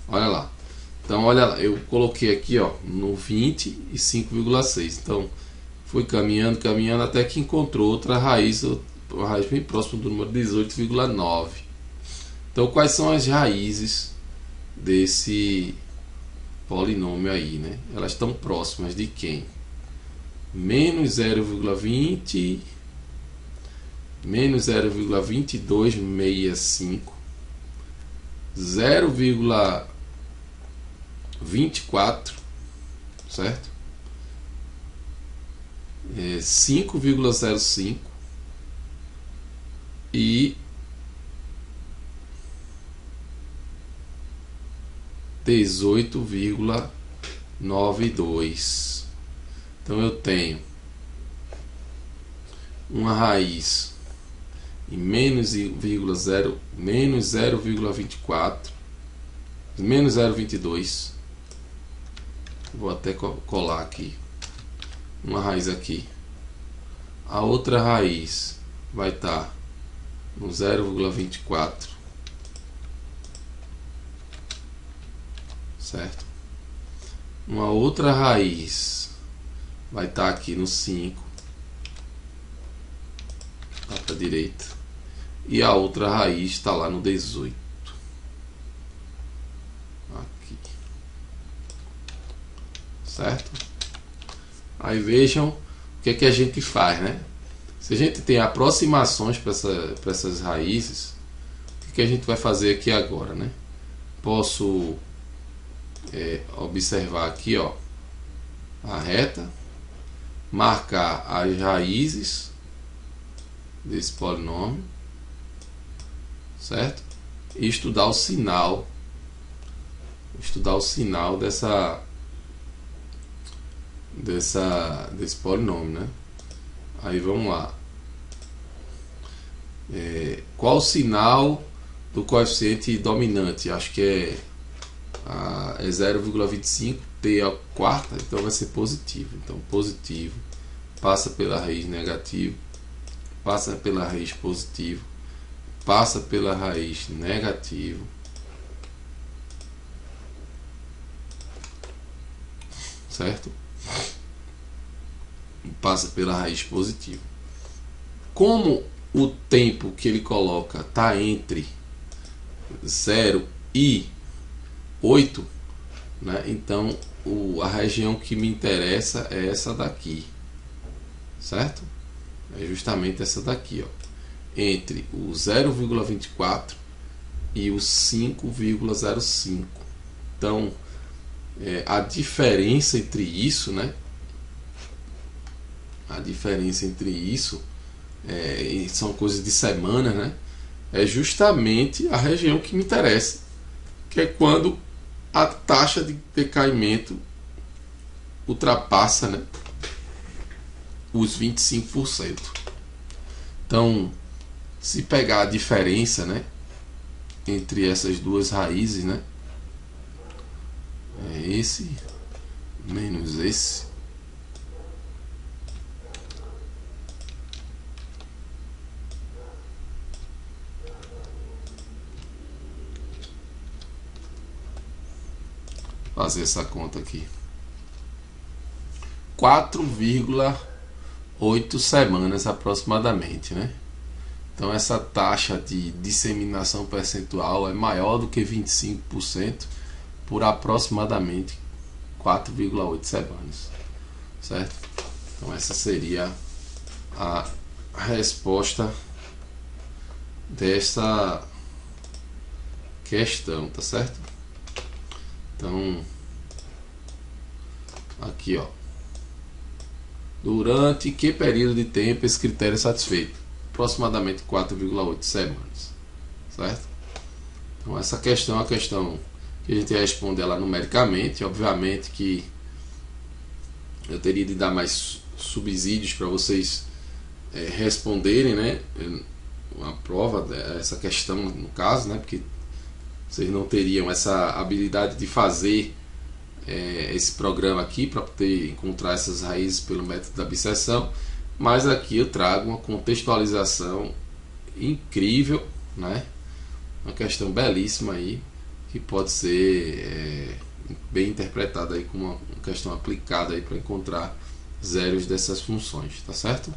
Olha lá. Então olha lá, eu coloquei aqui, ó, no 20 e 5,6. Então foi caminhando até que encontrou outra raiz, uma raiz bem próxima do número 18,9. Então quais são as raízes desse polinômio aí, né? Elas estão próximas de quem? -0,20, -0,2265, 0,24, certo? 5,05 e 18,92. Então eu tenho uma raiz em -0,24, -0,22. Vou até colar aqui uma raiz aqui. A outra raiz vai estar no 0,24, certo? Uma outra raiz vai estar aqui no 5, lá para a direita, e a outra raiz está lá no 18, aqui, certo? Aí vejam o que é que a gente faz, né? Se a gente tem aproximações para essas raízes, o que a gente vai fazer aqui agora, né? Posso observar aqui, ó, a reta, marcar as raízes desse polinômio, certo? E estudar o sinal, desse polinômio, né? Aí vamos lá. Qual sinal do coeficiente dominante, acho que é 0,25, t a quarta, então vai ser positivo. Então positivo passa pela raiz negativo, passa pela raiz positivo, passa pela raiz negativo, certo? Passa pela raiz positiva. Como o tempo que ele coloca está entre 0 e 8, né? Então a região que me interessa é essa daqui, certo? É justamente essa daqui, ó, entre o 0,24 e o 5,05. Então a diferença entre isso, né? A diferença entre isso são coisas de semanas, né? É justamente a região que me interessa, que é quando a taxa de decaimento ultrapassa, né, os 25%. Então, se pegar a diferença, né, entre essas duas raízes, né, é esse menos esse, fazer essa conta aqui, 4,8 semanas aproximadamente, né? Então essa taxa de disseminação percentual é maior do que 25% por aproximadamente 4,8 semanas, certo? Então essa seria a resposta dessa questão, tá certo? Então aqui, ó, durante que período de tempo esse critério é satisfeito? Aproximadamente 4,8 semanas, certo? Então essa questão é uma questão que a gente vai responder ela numericamente. Obviamente que eu teria de dar mais subsídios para vocês responderem, né, uma prova dessa questão no caso, né, porque vocês não teriam essa habilidade de fazer esse programa aqui para poder encontrar essas raízes pelo método da biseção. Mas aqui eu trago uma contextualização incrível, né? Uma questão belíssima aí, que pode ser bem interpretada aí como uma questão aplicada aí para encontrar zeros dessas funções, tá certo?